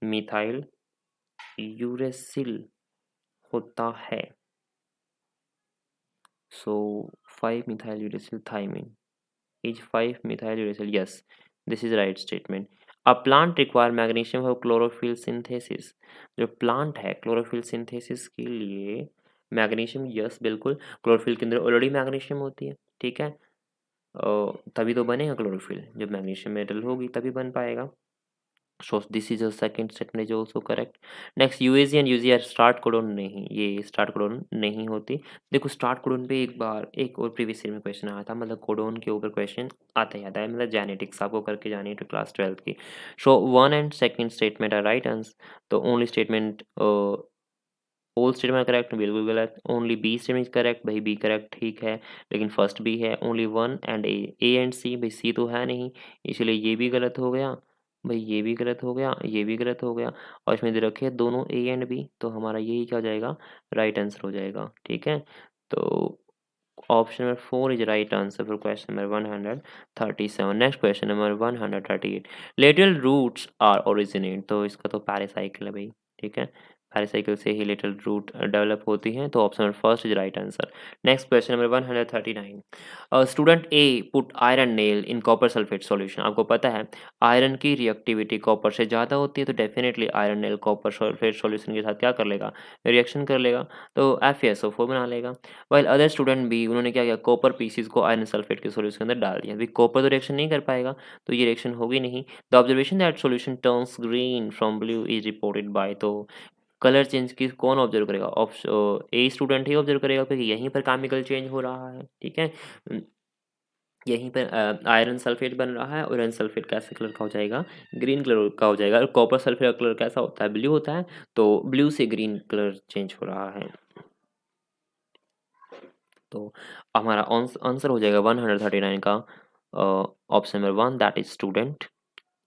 methyl uracil होता है, so 5 methyl uracil thymine is 5 methyl uracil, yes, this is the right statement। a plant require magnesium for chlorophyll synthesis, जो प्लांट है क्लोरोफिल सिंथेसिस के लिए मैग्नीशियम, यस बिल्कुल, क्लोरोफिल के अंदर ऑलरेडी मैग्नीशियम होती है, ठीक है, तभी तो बनेगा क्लोरोफिल, जब मैग्नीशियम मेटल होगी तभी बन पाएगा। So this is the second statement is also correct। Next, UAG and UGR start codon नहीं, ये स्टार्ट कोडोन नहीं होती। देखो स्टार्ट कोडोन पे एक बार एक और प्रीवियस ईयर में क्वेश्चन आया था, मतलब कोडोन के ऊपर क्वेश्चन आता ही आता है, मतलब जेनेटिक्स आपको करके जानी है तो क्लास 12th की। So one and second statement are right answer, तो only statement whole statement correct, बिल्कुल गलत। ओनली बी स्टेटमेंट करेक्ट, भाई बी करेक्ट ठीक है, लेकिन फर्स्ट बी है। Only one and A and C, भाई सी तो है नहीं, इसलिए ये भी गलत हो गया, भाई ये भी गलत हो गया, ये भी गलत हो गया, और इसमें दे रखे हैं दोनों ए एंड बी, तो हमारा यही क्या हो जाएगा, राइट आंसर हो जाएगा, ठीक है। तो Option number 4 is right answer for question number 137. Next question number 138. Lateral roots are originate, तो इसका तो पैरासाइकिल है भाई, ठीक है, पैरासाइकिल से ही लेटरल रूट डेवलप होती हैं, तो option number first is right answer. Next question number 139। Student A put iron nail in copper sulphate solution. आपको पता है आयरन की रिएक्टिविटी कॉपर से ज़्यादा होती है, तो definitely iron nail copper sulphate solution के साथ क्या कर लेगा, रिएक्शन कर लेगा, तो FeSO4 बना लेगा। वाइल अदर स्टूडेंट बी, उन्होंने क्या किया, कॉपर पीसीज को आयरन सल्फेट के सॉल्यूशन के अंदर डाल दिया। अभी कॉपर तो रिएक्शन नहीं कर पाएगा, तो ये रिएक्शन होगी नहीं। The observation that solution turns green from blue is reported by, तो कलर चेंज की कौन ऑब्जर्व करेगा, ए स्टूडेंट ही ऑब्जर्व करेगा, क्योंकि यहीं पर केमिकल चेंज हो रहा है, ठीक है। यहीं पर आयरन सल्फेट बन रहा है, और आयरन सल्फेट कैसे कलर का हो जाएगा, ग्रीन कलर का हो जाएगा। और कॉपर सल्फेट का कलर कैसा होता है, ब्लू होता है, तो ब्लू से ग्रीन कलर चेंज हो रहा है। तो हमारा आंसर हो जाएगा 139 का option number 1, that is student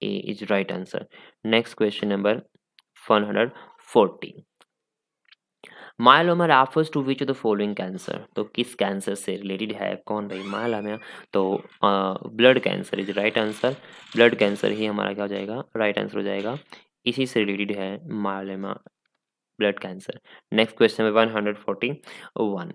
A is right answer. Next question number 140। Myeloma refers to which of the following cancer, तो किस कैंसर से रिलेटेड है, कौन भाई मायलोमा, तो blood cancer is right answer. Blood cancer ही हमारा क्या हो जाएगा, राइट आंसर हो जाएगा, इसी से रिलेटेड है myeloma, blood cancer. Next question में 141।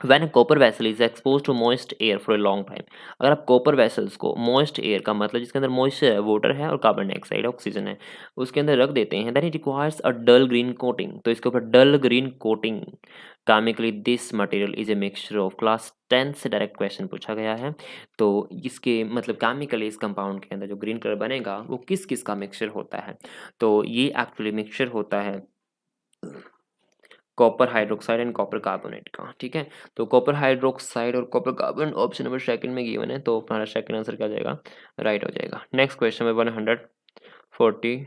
When a copper vessel is exposed to moist air for a long time, अगर आप कॉपर वेसल्स को moist air का मतलब जिसके अंदर मॉइस्चर है, वाटर है और कार्बन डाइऑक्साइड ऑक्सीजन है, उसके अंदर रख देते हैं, then it requires a dull green coating, तो इसके ऊपर dull green coating, chemically this material is a mixture of, class 10 से डायरेक्ट क्वेश्चन पूछा गया है। तो इसके मतलब केमिकली इस कंपाउंड के अंदर जो ग्रीन कलर बनेगा वो किस किस का मिक्सचर होता है, तो ये एक्चुअली मिक्सचर होता है copper hydroxide and copper carbonate का, ठीक है। तो कॉपर हाइड्रोक्साइड और copper carbon option number second में गिवन है, तो हमारा सेकंड आंसर क्या हो जाएगा, राइट हो जाएगा। नेक्स्ट क्वेश्चन में 142।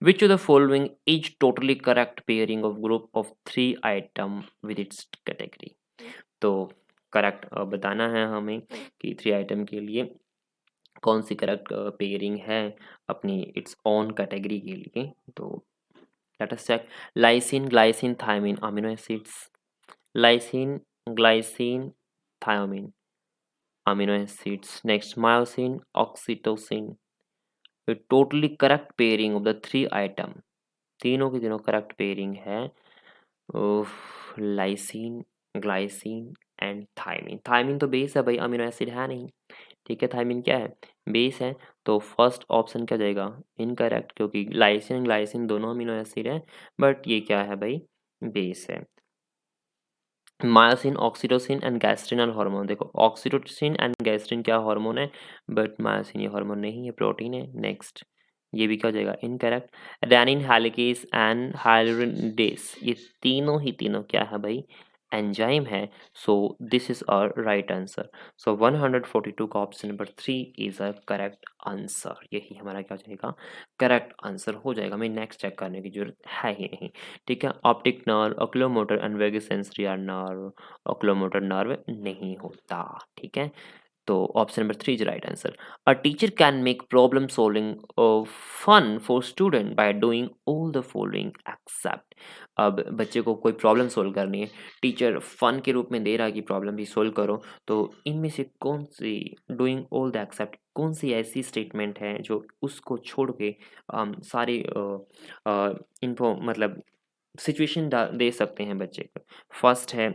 विच of the following is totally correct pairing of group of 3 item with its category, तो करेक्ट बताना है हमें कि 3 आइटम के लिए कौन सी करेक्ट पेयरिंग है अपनी इट्स ओन कैटेगरी के लिए। तो let us check lysine, glycine, thymine, amino acids. Lysine, glycine, thymine, amino acids. Next, myosin, oxytocin. The totally correct pairing of the 3 item. तीनों की तीनों करेक्ट पेयरिंग है, lysine, glycine and thymine. Thymine तो बेस है भाई, अमीनो एसिड है नहीं, ठीक है। थायमिन क्या है, बेस है, तो फर्स्ट ऑप्शन क्या जाएगा, इनकरेक्ट, क्योंकि लाइसिन ग्लाइसिन दोनों अमीनो एसिड है, बट ये क्या है भाई, बेस है। मायोसिन, ऑक्सीटोसिन एंड गैस्ट्रिनल हार्मोन, देखो ऑक्सीटोसिन एंड गैस्ट्रिन क्या हार्मोन है, बट मायोसिन ये हार्मोन नहीं है, प्रोटीन है। नेक्स्ट, ये भी क्या हो जाएगा, incorrect. Rennin, helicase and hyaluronidase, ये तीनों ही तीनों क्या है भाई, एंजाइम है। So this is our right answer. So 142 का option number 3 is a correct answer, यही हमारा क्या हो जाएगा, करेक्ट आंसर हो जाएगा। हमें नेक्स्ट चेक करने की जरूरत है ही नहीं, ठीक है। Optic nerve, oculomotor and vagus sensory are nerve, oculomotor nerve नहीं होता, ठीक है। तो option number 3 is right answer. A teacher can make problem solving fun for student by doing all the following except. अब बच्चे को कोई प्रॉब्लम सॉल्व करनी है, टीचर फन के रूप में दे रहा है कि प्रॉब्लम भी सॉल्व करो, तो इनमें से कौन सी डूइंग ऑल द एक्सेप्ट, कौन सी ऐसी स्टेटमेंट है जो उसको छोड़ के सारी इन्फो मतलब सिचुएशन दे सकते हैं बच्चे को। फर्स्ट है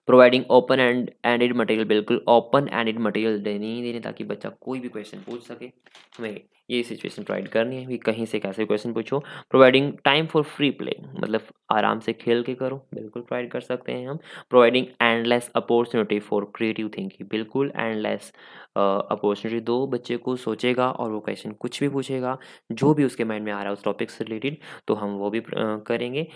प्रोवाइडिंग ओपन एंडेड मटेरियल, बिल्कुल ओपन एंडेड मटेरियल नहीं देने ताकि बच्चा कोई भी क्वेश्चन पूछ सके, हमें ये सिचुएशन प्रोवाइड करनी है कि कहीं से कैसे क्वेश्चन पूछो। Providing time for free play, मतलब आराम से खेल के करो, बिल्कुल प्रोवाइड कर सकते हैं हम। Providing endless opportunity for creative thinking, बिल्कुल एंडलेस अपॉर्चुनिटी दो, बच्चे को सोचेगा और वो क्वेश्चन कुछ भी पूछेगा, जो भी उसके माइंड में आ रहा है उस टॉपिक से रिलेटेड, तो हम वो भी करेंगे।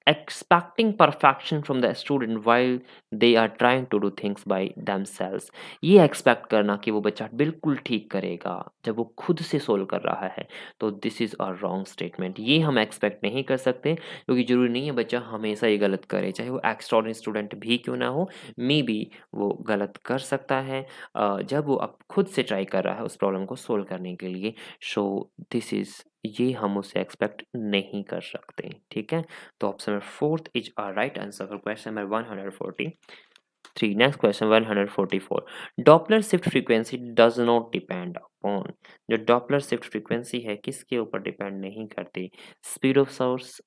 Expecting perfection from the student while they are trying to do things by themselves, ये एक्सपेक्ट करना कि वो बच्चा बिल्कुल ठीक करेगा जब वो खुद से सोल्व कर रहा है, तो this is a wrong statement, ये हम एक्सपेक्ट नहीं कर सकते, क्योंकि जरूरी नहीं है बच्चा हमेशा ही गलत करे, चाहे वो एक्स्ट्राऑर्डिनरी स्टूडेंट भी क्यों ना हो, मे बी वो गलत कर सकता है जब वो अब खुद से ट्राई कर रहा है उस प्रॉब्लम को सोल्व करने के लिए। सो दिस इज ये हम उससे एक्सपेक्ट नहीं कर सकते, ठीक है। तो option number fourth is a right answer for question number 143। Next question 144। Doppler shift frequency does not depend upon, जो डॉपलर शिफ्ट फ्रीक्वेंसी है किसके ऊपर डिपेंड नहीं करती? स्पीड ऑफ सोर्स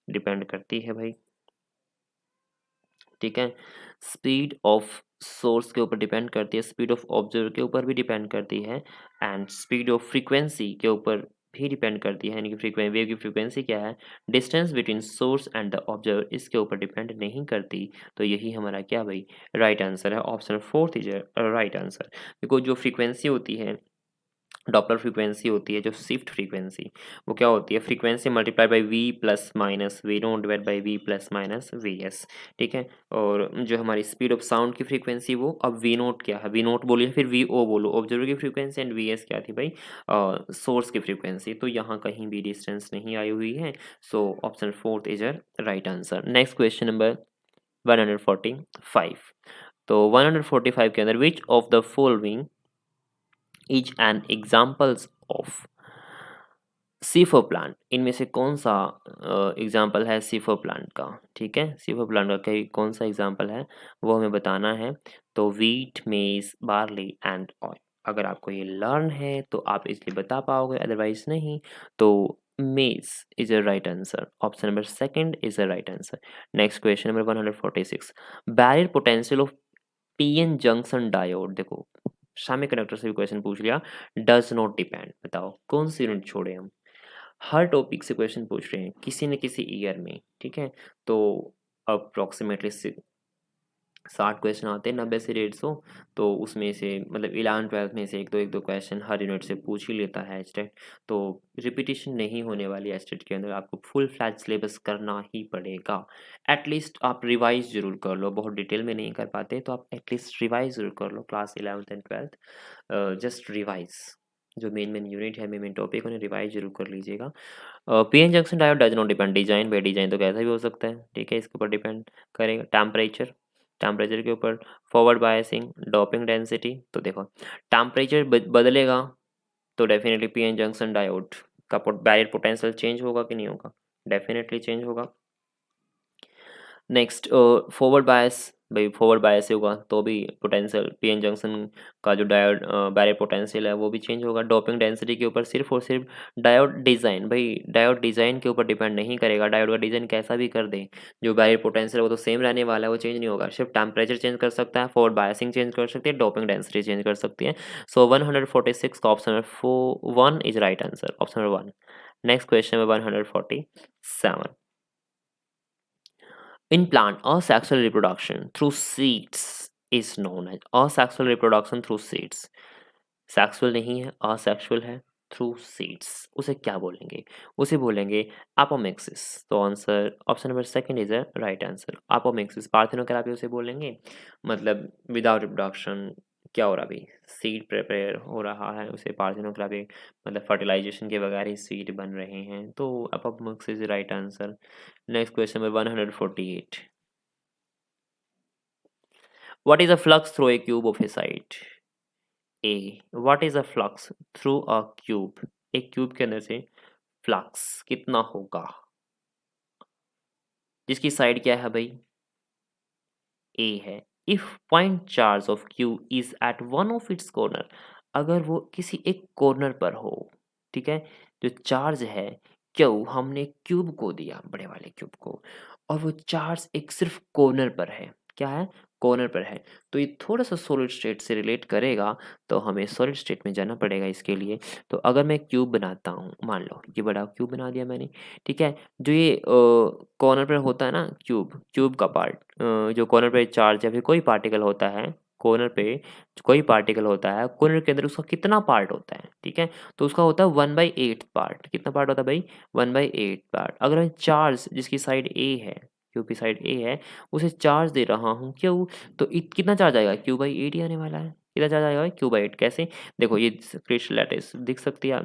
डिपेंड करती है भाई, ठीक है। स्पीड ऑफ सोर्स के ऊपर डिपेंड करती है, स्पीड ऑफ ऑब्जर्वर के ऊपर भी डिपेंड करती है, एंड स्पीड ऑफ फ्रीक्वेंसी के ऊपर भी डिपेंड करती है। यानी कि वेव की फ्रीक्वेंसी क्या है, distance between source and the observer, इसके ऊपर डिपेंड नहीं करती। तो यही हमारा क्या भाई राइट आंसर है, option fourth is right answer. देखो जो फ्रीक्वेंसी होती है, डॉपलर फ्रीक्वेंसी होती है, जो शिफ्ट फ्रीक्वेंसी, वो क्या होती है, frequency multiply by V plus minus V naught divide by V plus minus V S, ठीक है। और जो हमारी स्पीड ऑफ साउंड की फ्रीक्वेंसी, वो अब वी नोट क्या है, वी नोट बोलिए फिर वी ओ बोलो, ऑब्जर्वर की फ्रीक्वेंसी, एंड वी एस क्या थी भाई, सोर्स की फ्रीक्वेंसी। तो यहाँ कहीं भी डिस्टेंस नहीं आई हुई है, so option fourth is a right answer. Next question number 145। तो 145 के अंदर which of the following is an examples of C four plant, इनमें से कौन सा एग्जाम्पल है सीफो प्लांट का, ठीक है। सीफो प्लांट का कौन सा एग्जाम्पल है वो हमें बताना है। तो वीट, मेज, बार्ली एंड ऑयल। अगर आपको ये लर्न है तो आप इसलिए बता पाओगे, अदरवाइज नहीं। तो मेज is a right answer, option number second is a right answer. Next question number 146। Barrier potential of PN junction diode, देखो शामी कंडक्टर से भी क्वेश्चन पूछ लिया, डज नॉट डिपेंड, बताओ कौन सी यूनिट छोड़े हम। हर टॉपिक से क्वेश्चन पूछ रहे हैं किसी न किसी ईयर में, ठीक है। तो अप्रोक्सीमेटली 60 क्वेश्चन आते हैं, 90 से 150। तो उसमें से मतलब 11th-12th में से एक दो क्वेश्चन हर यूनिट से पूछ ही लेता है एचटेट। तो रिपीटिशन नहीं होने वाली एचटेट के अंदर, आपको फुल फ्लैज सिलेबस करना ही पड़ेगा। एटलीस्ट आप रिवाइज जरूर कर लो, बहुत डिटेल में नहीं कर पाते तो आप एटलीस्ट रिवाइज जरूर कर लो, class 11th and 12th just revise. जो मेन मेन यूनिट है, मेन मेन टॉपिक, उन्हें रिवाइज जरूर कर लीजिएगा। PN junction diode does not depend, design by design तो कैसा भी हो सकता है, ठीक है। इसके ऊपर डिपेंड करेगा टेम्परेचर, टेम्परेचर के ऊपर, फॉरवर्ड बायसिंग, डोपिंग डेंसिटी। तो देखो टेम्परेचर बदलेगा तो डेफिनेटली पीएन जंक्शन डायोड का बैरियर पोटेंशियल चेंज होगा कि नहीं होगा, डेफिनेटली चेंज होगा। नेक्स्ट फॉरवर्ड बायस, भाई फॉरवर्ड बायस से होगा तो भी पोटेंशियल पीएन जंक्शन का जो डायोड बैरियर पोटेंशियल है वो भी चेंज होगा। डोपिंग डेंसिटी के ऊपर सिर्फ और सिर्फ डायोड डिज़ाइन, भाई डायोड डिज़ाइन के ऊपर डिपेंड नहीं करेगा, डायोड का डिज़ाइन कैसा भी कर दे, जो बैरियर पोटेंशियल है वो तो सेम रहने वाला है, वो चेंज नहीं होगा। सिर्फ टेम्परेचर चेंज कर सकता है, फॉरवर्ड बायसिंग चेंज कर सकती है, डोपिंग डेंसिटी चेंज कर सकती है। सो 146 का option number 1 is right answer, option number 1। Next question number 147। In plant, asexual reproduction through seeds is known as asexual reproduction through seeds. Sexual नहीं है, asexual है, थ्रू सीड्स, उसे क्या बोलेंगे? उसे बोलेंगे अपोमिक्सिस। तो answer option number second is a right answer, apomixis. Parthenotherapy उसे बोलेंगे, मतलब विदाउट रिप्रोडक्शन क्या हो रहा अभी, सीड प्रिपेयर हो रहा है, उसे पार्थेनोथेरेपी मतलब फर्टिलाइजेशन के बगैर ही सीड बन रहे हैं। तो apomixis is right answer. Next question number 148। What is a flux through a cube of a side? A. What is a flux through a cube? एक क्यूब के अंदर से फ्लक्स कितना होगा, जिसकी साइड क्या है भाई, ए है। If point charge of Q is at one of its corner, अगर वो किसी एक कॉर्नर पर हो, ठीक है। जो चार्ज है क्यू हमने क्यूब को दिया, बड़े वाले क्यूब को, और वो चार्ज एक सिर्फ कॉर्नर पर है, क्या है, कॉर्नर पर है। तो ये थोड़ा सा सॉलिड स्टेट से रिलेट करेगा, तो हमें सॉलिड स्टेट में जाना पड़ेगा इसके लिए। तो अगर मैं क्यूब बनाता हूँ, मान लो ये बड़ा क्यूब बना दिया मैंने, ठीक है। जो ये कॉर्नर पर होता है ना क्यूब, क्यूब का पार्ट, जो कॉर्नर पे चार्ज या फिर कोई पार्टिकल होता है, कॉर्नर पे कोई पार्टिकल होता है, कॉर्नर के अंदर उसका कितना पार्ट होता है, ठीक है। तो उसका होता है 1/8 पार्ट, कितना पार्ट होता है भाई, 1/8 पार्ट। अगर मैं चार्ज जिसकी साइड ए है, क्यू की साइड ए है, उसे चार्ज दे रहा हूँ क्यू, तो कितना चार्ज आएगा, Q/8 ही आने वाला है। कितना चार्ज आएगा भाई, Q/8। कैसे, देखो ये क्रिस्टल लैटिस देख सकते हैं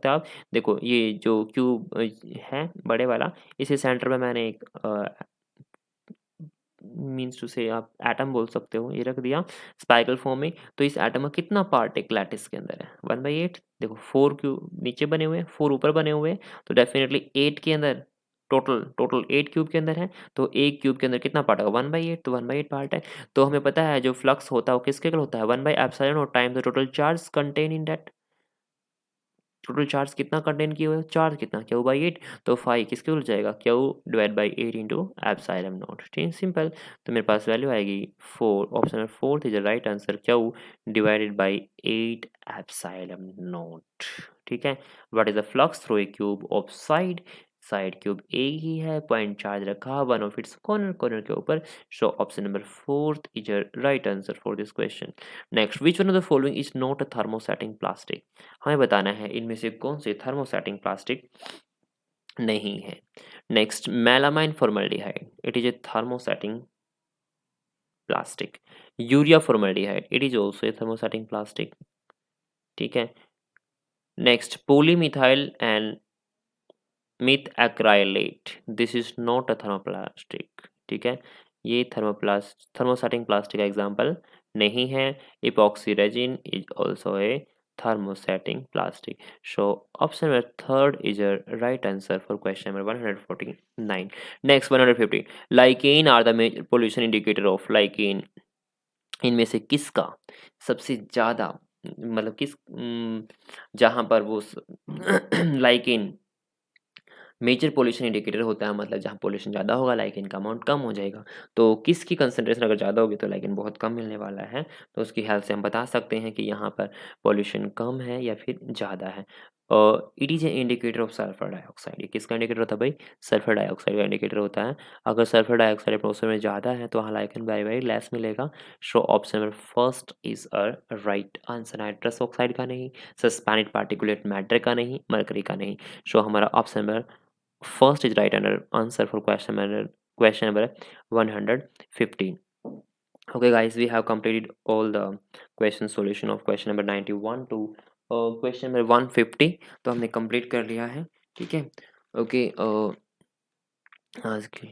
आप। देखो ये जो क्यूब है बड़े वाला, इसे सेंटर में मैंने एक मीन्स टू से आप एटम बोल सकते हो, ये रख दिया स्पाइरल फॉर्म में। तो इस एटम का कितना पार्ट एक लैटिस के अंदर है? 1/8। देखो 4 क्यूब नीचे बने हुए हैं, 4 ऊपर बने हुए हैं, तो डेफिनेटली 8 के अंदर टोटल टोटल 8 क्यूब के अंदर है, तो एक क्यूब के अंदर कितना पार्ट होगा? 1/8, तो 1/8 पार्ट है। तो हमें पता है जो फ्लक्स होता है वो किसके इक्वल होता है? 1/एप्सिलॉन times the total charge contain in that. Total charge कितना कंटेन किए हुए हैं? चार्ज कितना? Q/8, तो 5 किसके उलट जाएगा? Q/8 into epsilon not. ठीक, सिंपल। तो मेरे पास वैल्यू आएगी 4। Option number fourth is the right answer, Q/8 epsilon not. ठीक है। What is the flux through a cube of side? Side cube एक ही है, पॉइंट चार्ज रखा one of its corner, corner के ऊपर। सो option number fourth is the right answer for this question. Next, which one of the following is not a thermosetting plastic? हमें बताना है इनमें से कौन से थर्मोसेटिंग प्लास्टिक नहीं है। Next, melamine formaldehyde, it is a thermosetting plastic. Urea formaldehyde, it is also a thermosetting plastic. ठीक है। Next, polymethyl and methacrylate, this is not a thermoplastic. ठीक है, ये थर्मोसेटिंग प्लास्टिक का एग्जाम्पल नहीं है। Epoxy resin is also a thermosetting plastic. So option number third is your right answer for question number 149. Next 150. Lichen are the major pollution indicator of lichen. इनमें से किसका सबसे ज़्यादा मतलब जहाँ पर वो लाइकेन मेजर पॉल्यूशन इंडिकेटर होता है, मतलब जहाँ पॉल्यूशन ज़्यादा होगा लाइकेन का अमाउंट कम हो जाएगा। तो किसकी कंसंट्रेशन अगर ज़्यादा होगी तो लाइकेन बहुत कम मिलने वाला है। तो उसकी हेल्प से हम बता सकते हैं कि यहाँ पर पॉल्यूशन कम है या फिर ज़्यादा है। और it is a indicator of sulphur dioxide. ये किसका इंडिकेटर होता है भाई? सल्फर डाइऑक्साइड का इंडिकेटर होता है। अगर सल्फर डाइऑक्साइड एटमॉस्फेयर में ज़्यादा है तो वहाँ लाइकेन वेरी वेरी लेस मिलेगा। सो option number first is a right answer. Nitrous oxide का नहीं, सस्पेंडेड पार्टिकुलेट मैटर का नहीं, मरकरी का नहीं। सो हमारा option number first is right answer for question number 115. Okay guys, we have completed all the question solution of question number 91 to question number 150। तो हमने complete कर लिया है। ठीक है। ओके, आज के